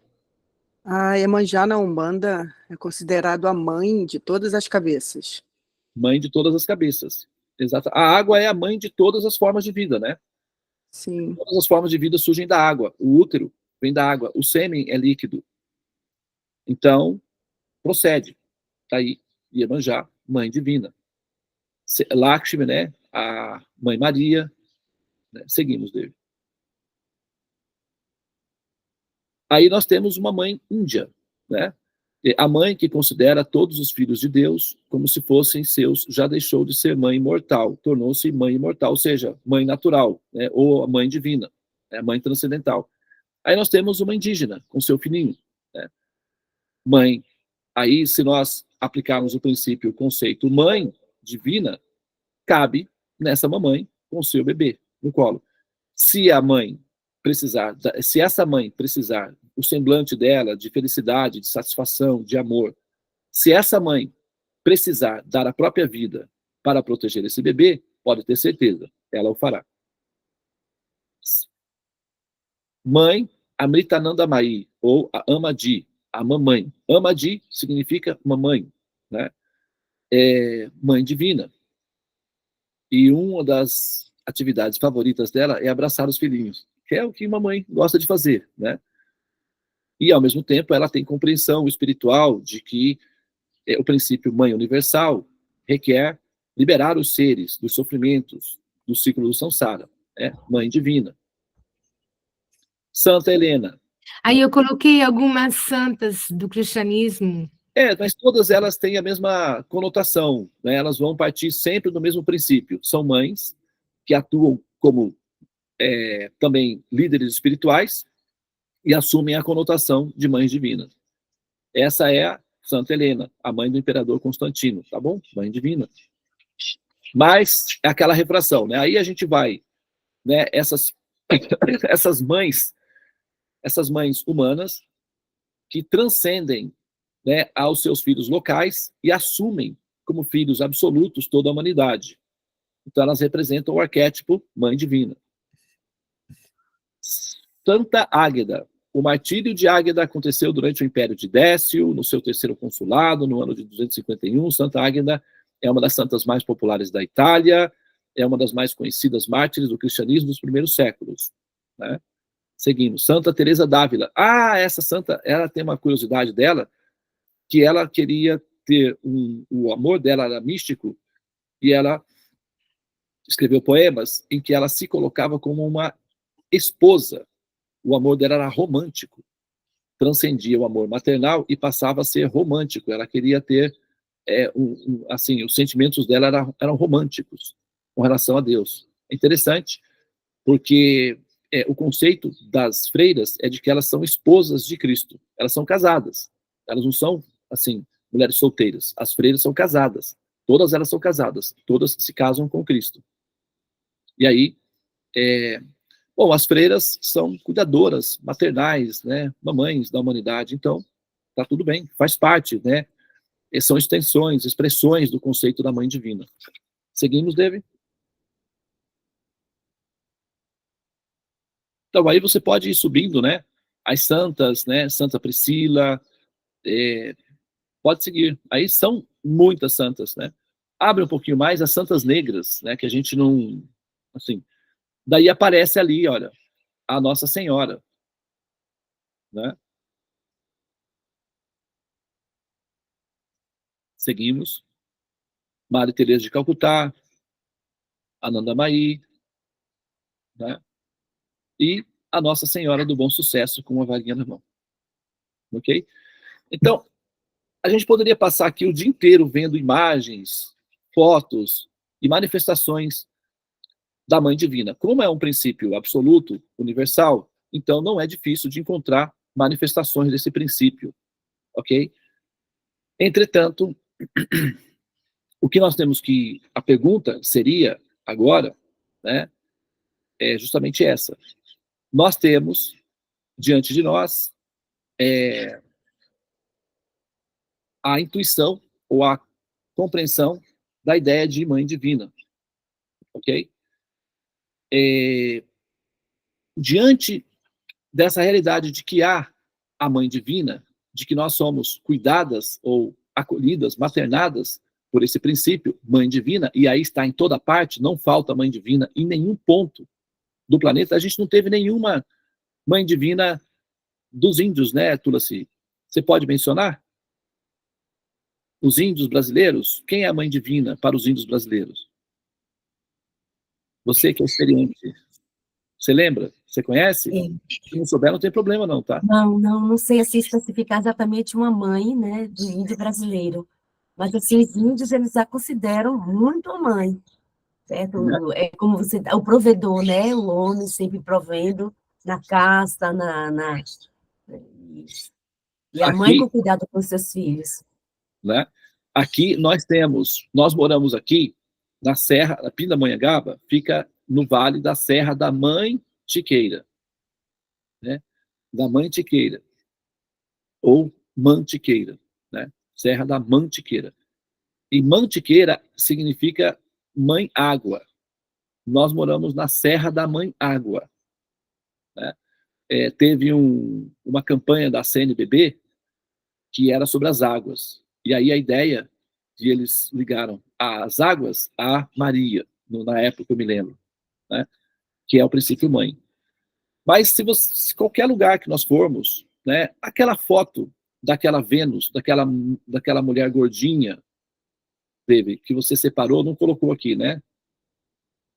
a Iemanjá na Umbanda é considerado a mãe de todas as cabeças. mãe de todas as cabeças. Exato. A água é a mãe de todas as formas de vida, né? Sim. Todas as formas de vida surgem da água. O útero vem da água. O sêmen é líquido. Então, procede. Tá aí, Iemanjá, mãe divina. Lakshmi, né? A mãe Maria. Né? Seguimos dele. Aí nós temos uma mãe índia, né? A mãe que considera todos os filhos de Deus como se fossem seus, já deixou de ser mãe mortal, tornou-se mãe imortal, ou seja, mãe natural, né? Ou a mãe divina, né? Mãe transcendental. Aí nós temos uma indígena com seu filhinho, né? Mãe. Aí, se nós aplicarmos o princípio, o conceito mãe divina, cabe nessa mamãe com seu bebê no colo. Se a mãe precisar, se essa mãe precisar, o semblante dela de felicidade, de satisfação, de amor, se essa mãe precisar dar a própria vida para proteger esse bebê, pode ter certeza, ela o fará. Mãe Amritananda Mai, ou a Amadi, a mamãe. Amadi significa mamãe, né? É mãe divina. E uma das atividades favoritas dela é abraçar os filhinhos, que é o que uma mãe gosta de fazer, né? E, ao mesmo tempo, ela tem compreensão espiritual de que o princípio mãe universal requer liberar os seres dos sofrimentos do ciclo do samsara, né? Mãe divina. Santa Helena. Aí eu coloquei algumas santas do cristianismo. Mas todas elas têm a mesma conotação, né? Elas vão partir sempre do mesmo princípio. São mães que atuam como também líderes espirituais e assumem a conotação de mães divinas. Essa é a Santa Helena, a mãe do imperador Constantino, tá bom? Mãe divina. Mas é aquela refração, né? Aí a gente vai, né? Essas mães humanas que transcendem, né, aos seus filhos locais e assumem como filhos absolutos toda a humanidade. Então elas representam o arquétipo mãe divina. Santa Águeda. O martírio de Águeda aconteceu durante o Império de Décio, no seu terceiro consulado, no ano de 251. Santa Águeda é uma das santas mais populares da Itália, é uma das mais conhecidas mártires do cristianismo dos primeiros séculos, né? Seguimos. Santa Teresa d'Ávila. Essa santa, ela tem uma curiosidade dela, que ela queria ter o amor dela era místico, e ela escreveu poemas em que ela se colocava como uma esposa. O amor dela era romântico, transcendia o amor maternal e passava a ser romântico. Ela queria ter, assim, os sentimentos dela eram românticos com relação a Deus. É interessante, porque o conceito das freiras é de que elas são esposas de Cristo. Elas são casadas. Elas não são, assim, mulheres solteiras. As freiras são casadas. Todas elas são casadas. Todas se casam com Cristo. E aí, bom, as freiras são cuidadoras, maternais, né, mamães da humanidade, então tá tudo bem, faz parte, né? E são extensões, expressões do conceito da mãe divina. Seguimos, David? Então aí você pode ir subindo, né? As santas, né? Santa Priscila, pode seguir. Aí são muitas santas, né? Abre um pouquinho mais as santas negras, né? Que a gente não, assim, daí aparece ali, olha, a Nossa Senhora, né? Seguimos, Madre Teresa de Calcutá, Anandamayi, né? E a Nossa Senhora do Bom Sucesso com uma varinha na mão. Ok? Então, a gente poderia passar aqui o dia inteiro vendo imagens, fotos e manifestações da Mãe Divina. Como é um princípio absoluto, universal, então não é difícil de encontrar manifestações desse princípio, ok? Entretanto, o que nós temos que... A pergunta seria, agora, né, é justamente essa. Nós temos, diante de nós, a intuição ou a compreensão da ideia de Mãe Divina, ok? Diante dessa realidade de que há a Mãe Divina, de que nós somos cuidadas ou acolhidas, maternadas por esse princípio, Mãe Divina, e aí está em toda parte, não falta Mãe Divina em nenhum ponto do planeta. A gente não teve nenhuma Mãe Divina dos índios, né, Tulasi? Você pode mencionar? Os índios brasileiros? Quem é a Mãe Divina para os índios brasileiros? Você que é experiente. Você lembra? Você conhece? Sim. Se não souber, não tem problema não, tá? Não sei assim especificar exatamente uma mãe, né, de índio brasileiro. Mas assim, os índios, eles a consideram muito a mãe, certo? É como você... O provedor, né? O homem sempre provendo na casa, e a mãe Aqui, com cuidado com seus filhos. né? Aqui nós moramos aqui na Serra, a Pindamonhangaba fica no vale da Serra da Mantiqueira, né? Da Mantiqueira, ou Mantiqueira, né? Serra da Mantiqueira. E Mantiqueira significa Mãe Água. Nós moramos na Serra da Mãe Água, né? Teve uma campanha da CNBB que era sobre as águas. E aí a ideia de eles ligaram as águas a Maria, na época eu me lembro, né? Que é o princípio mãe. Mas se qualquer lugar que nós formos, né, aquela foto daquela Vênus, daquela mulher gordinha, teve, que você separou, não colocou aqui, né?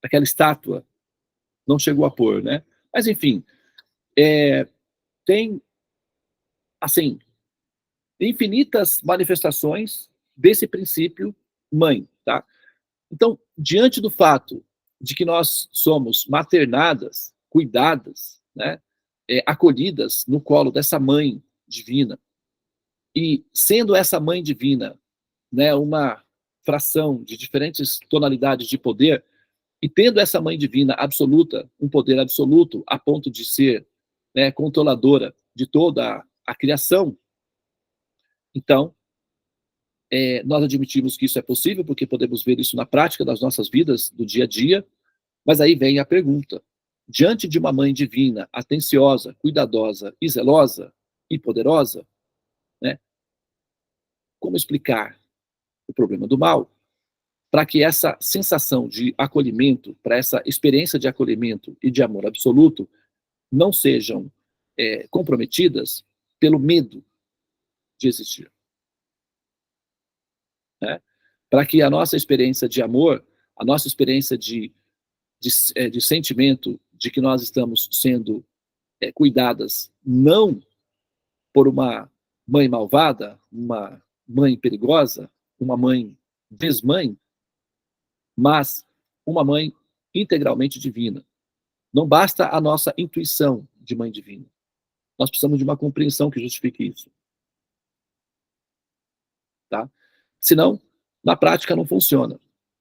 Aquela estátua, não chegou a pôr, né? Mas enfim, tem, assim, infinitas manifestações desse princípio mãe, tá? Então, diante do fato de que nós somos maternadas, cuidadas, né, acolhidas no colo dessa mãe divina, e sendo essa mãe divina, né, uma fração de diferentes tonalidades de poder, e tendo essa mãe divina absoluta, um poder absoluto, a ponto de ser, né, controladora de toda a criação, então, nós admitimos que isso é possível, porque podemos ver isso na prática das nossas vidas, do dia a dia, mas aí vem a pergunta: diante de uma mãe divina, atenciosa, cuidadosa e zelosa e poderosa, né, como explicar o problema do mal, para que essa sensação de acolhimento, para essa experiência de acolhimento e de amor absoluto, não sejam comprometidas pelo medo de existir? Né? Para que a nossa experiência de amor, a nossa experiência de sentimento de que nós estamos sendo cuidadas não por uma mãe malvada, uma mãe perigosa, uma mãe desmãe, mas uma mãe integralmente divina. Não basta a nossa intuição de mãe divina. Nós precisamos de uma compreensão que justifique isso. Tá? Senão, na prática não funciona.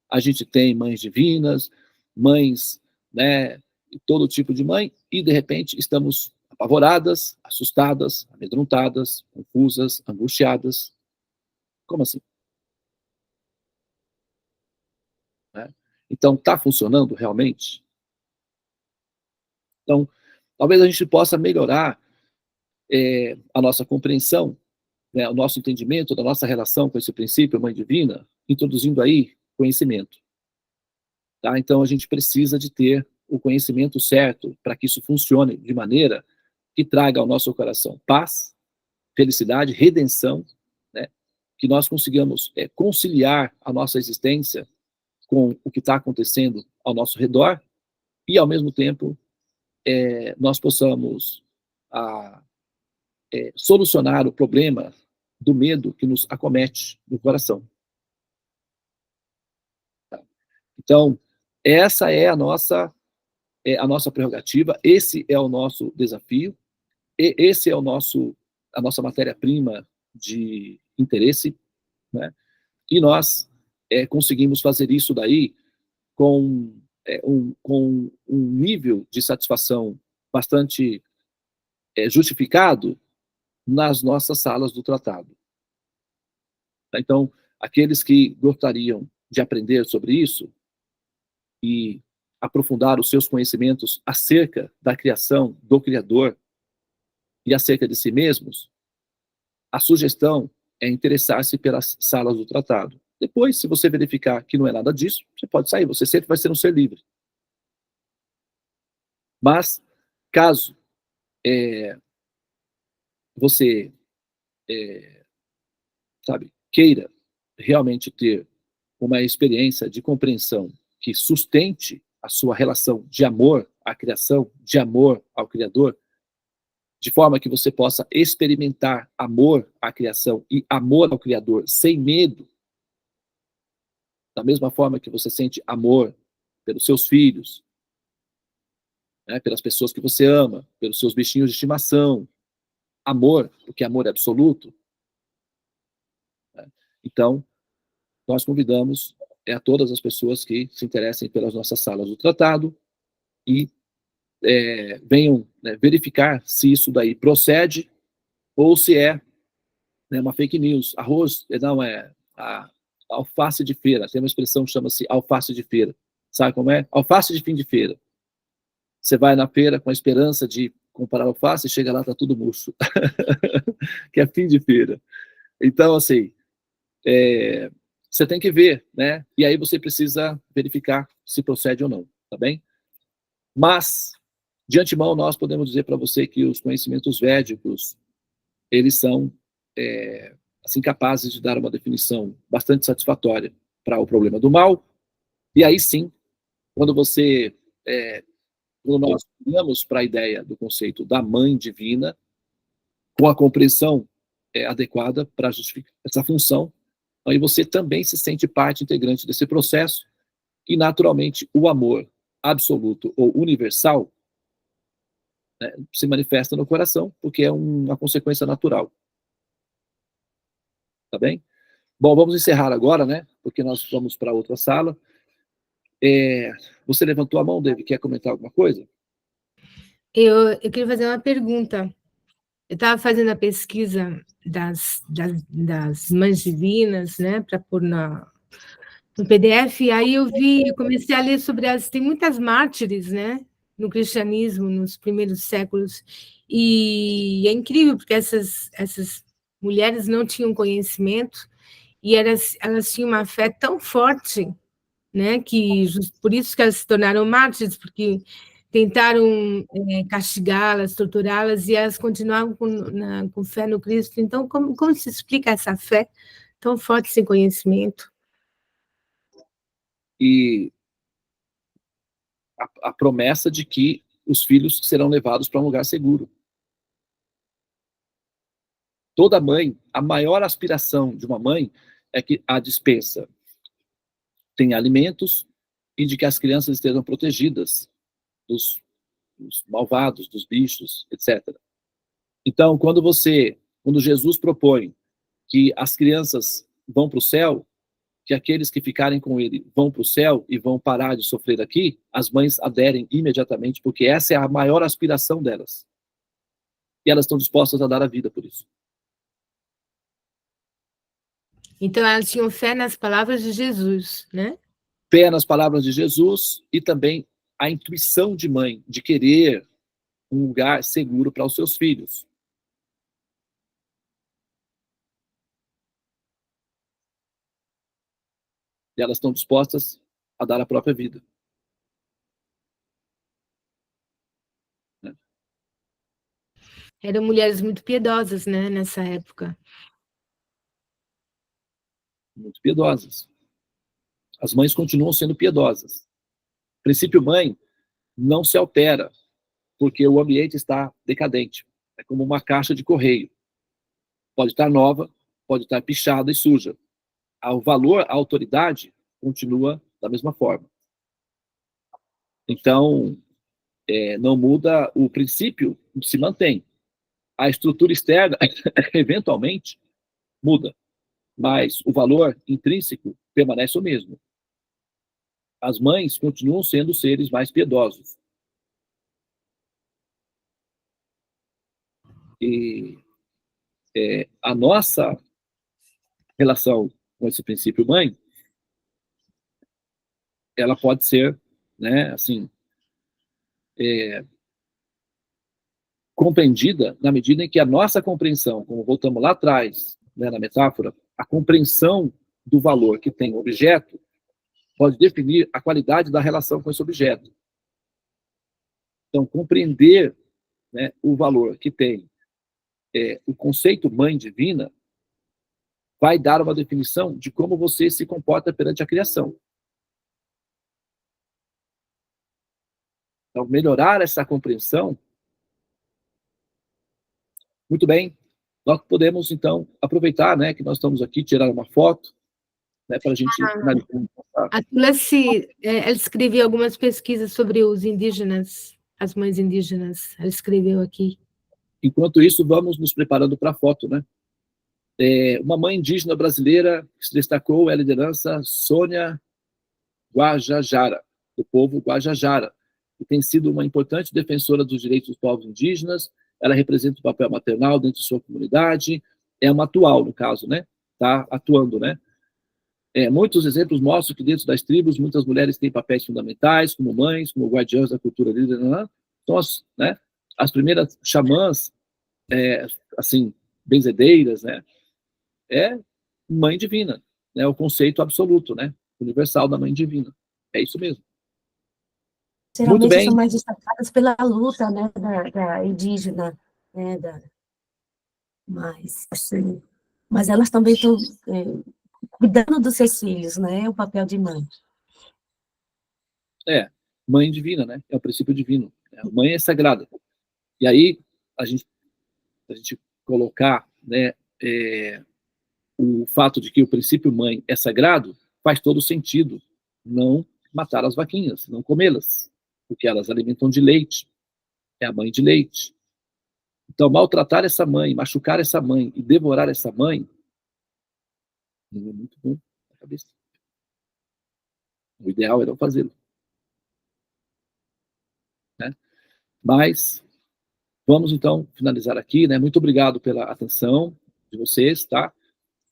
A gente tem mães divinas, mães, né, todo tipo de mãe, e de repente estamos apavoradas, assustadas, amedrontadas, confusas, angustiadas. Como assim? Né? Então, está funcionando realmente? Então, talvez a gente possa melhorar a nossa compreensão, né, o nosso entendimento da nossa relação com esse princípio, Mãe Divina, introduzindo aí conhecimento. Tá? Então, a gente precisa de ter o conhecimento certo para que isso funcione de maneira que traga ao nosso coração paz, felicidade, redenção, né? Que nós consigamos conciliar a nossa existência com o que está acontecendo ao nosso redor e, ao mesmo tempo, nós possamos solucionar o problema do medo que nos acomete no coração. Tá? Então, essa é a nossa prerrogativa, esse é o nosso desafio, esse é a nossa matéria-prima de interesse, né? E nós conseguimos fazer isso daí com um nível de satisfação bastante justificado nas nossas salas do tratado. Então, aqueles que gostariam de aprender sobre isso e aprofundar os seus conhecimentos acerca da criação, do Criador e acerca de si mesmos, a sugestão é interessar-se pelas salas do tratado. Depois, se você verificar que não é nada disso, você pode sair, você sempre vai ser um ser livre. Mas, caso você, queira realmente ter uma experiência de compreensão que sustente a sua relação de amor à criação, de amor ao Criador, de forma que você possa experimentar amor à criação e amor ao Criador sem medo, da mesma forma que você sente amor pelos seus filhos, né, pelas pessoas que você ama, pelos seus bichinhos de estimação, amor, porque amor é absoluto. Né? Então, nós convidamos a todas as pessoas que se interessem pelas nossas salas do tratado e venham, né, verificar se isso daí procede ou se é, né, uma fake news. Arroz, não é a alface de feira, tem uma expressão que chama-se alface de feira. Sabe como é? Alface de fim de feira. Você vai na feira com a esperança de comprar alface e chega lá, tá tudo murcho. Que é fim de feira. Então, assim, você tem que ver, né? E aí você precisa verificar se procede ou não, tá bem? Mas, de antemão, nós podemos dizer para você que os conhecimentos védicos, eles são, assim, capazes de dar uma definição bastante satisfatória para o problema do mal. E aí sim, quando nós olhamos para a ideia do conceito da mãe divina, com a compreensão adequada para justificar essa função, aí você também se sente parte integrante desse processo e, naturalmente, o amor absoluto ou universal, né, se manifesta no coração, porque é uma consequência natural. Tá bem? Bom, vamos encerrar agora, né? Porque nós vamos para outra sala. Você levantou a mão, David, quer comentar alguma coisa? Eu queria fazer uma pergunta. Eu estava fazendo a pesquisa das mães divinas, né, para pôr no PDF, e aí eu comecei a ler sobre tem muitas mártires, né, no cristianismo, nos primeiros séculos, e é incrível, porque essas mulheres não tinham conhecimento, e elas tinham uma fé tão forte, né, que por isso que elas se tornaram mártires, porque tentaram castigá-las, torturá-las, e elas continuavam com fé no Cristo. Então, como se explica essa fé tão forte sem conhecimento? E a promessa de que os filhos serão levados para um lugar seguro. Toda mãe, a maior aspiração de uma mãe é que a despensa tenha alimentos e de que as crianças estejam protegidas dos malvados, dos bichos, etc. Então, quando Jesus propõe que as crianças vão para o céu, que aqueles que ficarem com ele vão para o céu e vão parar de sofrer aqui, as mães aderem imediatamente, porque essa é a maior aspiração delas. E elas estão dispostas a dar a vida por isso. Então, elas tinham fé nas palavras de Jesus, né? Fé nas palavras de Jesus e também a intuição de mãe, de querer um lugar seguro para os seus filhos. E elas estão dispostas a dar a própria vida. Eram mulheres muito piedosas, né, nessa época. Muito piedosas. As mães continuam sendo piedosas. O princípio mãe não se altera, porque o ambiente está decadente. É como uma caixa de correio. Pode estar nova, pode estar pichada e suja. O valor, a autoridade, continua da mesma forma. Então, não muda, o princípio se mantém. A estrutura externa, eventualmente, muda, mas o valor intrínseco permanece o mesmo. As mães continuam sendo seres mais piedosos. E a nossa relação com esse princípio mãe, ela pode ser, né, assim, compreendida na medida em que a nossa compreensão, como voltamos lá atrás, né, na metáfora, a compreensão do valor que tem o objeto pode definir a qualidade da relação com esse objeto. Então, compreender, né, o valor que tem o conceito mãe divina vai dar uma definição de como você se comporta perante a criação. Então, melhorar essa compreensão. Muito bem, nós podemos, então, aproveitar, né, que nós estamos aqui, tirar uma foto, né, para a gente finalizar. A Tulasi, ela escreveu algumas pesquisas sobre os indígenas, as mães indígenas, ela escreveu aqui. Enquanto isso, vamos nos preparando para a foto, né? Uma mãe indígena brasileira que se destacou é a liderança Sônia Guajajara, do povo Guajajara, que tem sido uma importante defensora dos direitos dos povos indígenas. Ela representa o papel maternal dentro de sua comunidade, é uma atual, no caso, né? Está atuando, né? Muitos exemplos mostram que dentro das tribos, muitas mulheres têm papéis fundamentais, como mães, como guardiãs da cultura líder, então, né, as primeiras xamãs, assim, benzedeiras, né, mãe divina, né, o conceito absoluto, né, universal da mãe divina. É isso mesmo. Geralmente Muito bem. são mais destacadas pela luta, né, da indígena, né, mas elas também estão cuidando dos seus filhos, né, o papel de mãe. Mãe divina, né, é o princípio divino. A mãe é sagrada. E aí, a gente colocar, né, o fato de que o princípio mãe é sagrado, faz todo sentido não matar as vaquinhas, não comê-las, porque elas alimentam de leite, é a mãe de leite. Então, maltratar essa mãe, machucar essa mãe e devorar essa mãe, não é muito bom na cabeça. O ideal é não fazê-lo. Né? Mas, vamos então finalizar aqui, né? Muito obrigado pela atenção de vocês, tá?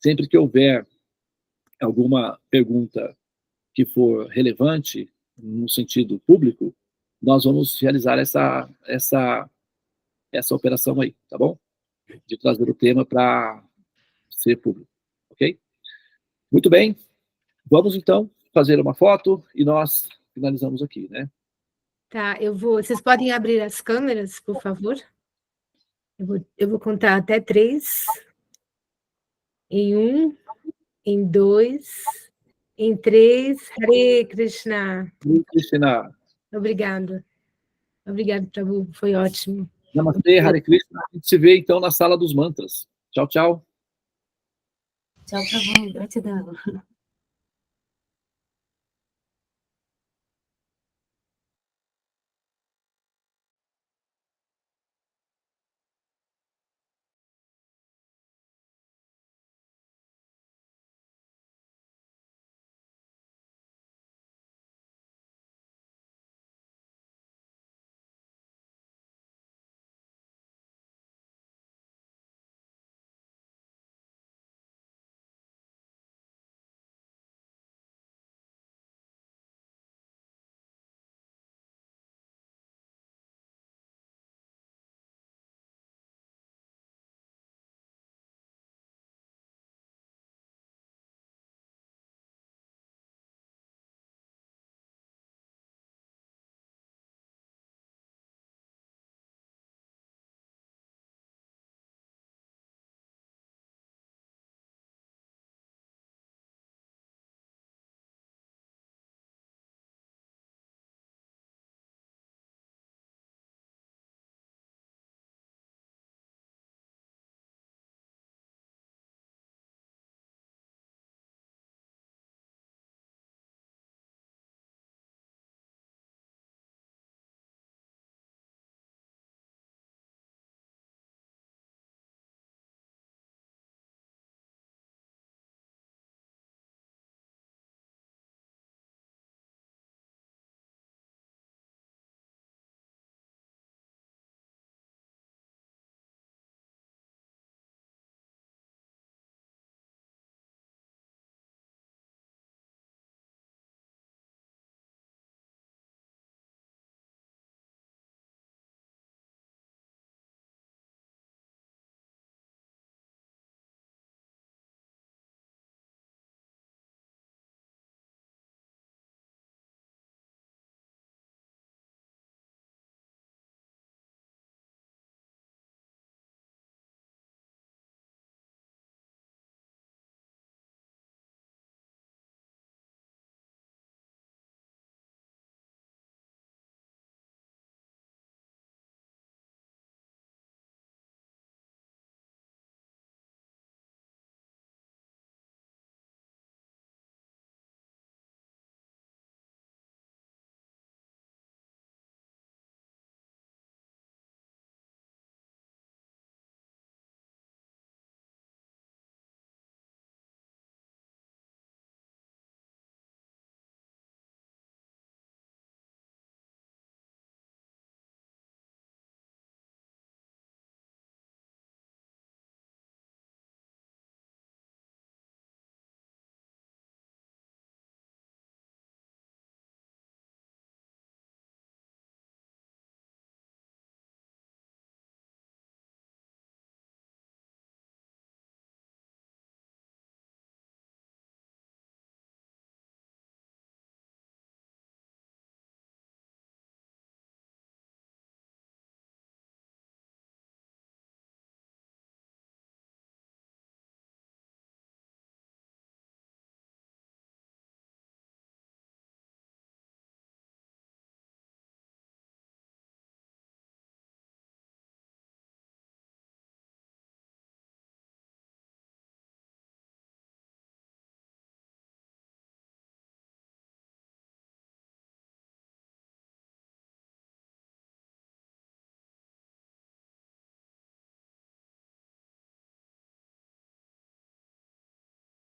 Sempre que houver alguma pergunta que for relevante no sentido público, nós vamos realizar essa operação aí, tá bom? De trazer o tema para ser público, ok? Muito bem, vamos então fazer uma foto e nós finalizamos aqui, né? Tá, vocês podem abrir as câmeras, por favor? Eu vou contar até 3. Em 1, em 2, em 3. Hare Krishna. Krishna. Obrigado, Prabhu, foi ótimo. Namastê, Hare Krishna. A gente se vê então na sala dos mantras. Tchau, tchau. Tchau, Prabhu, gratidão.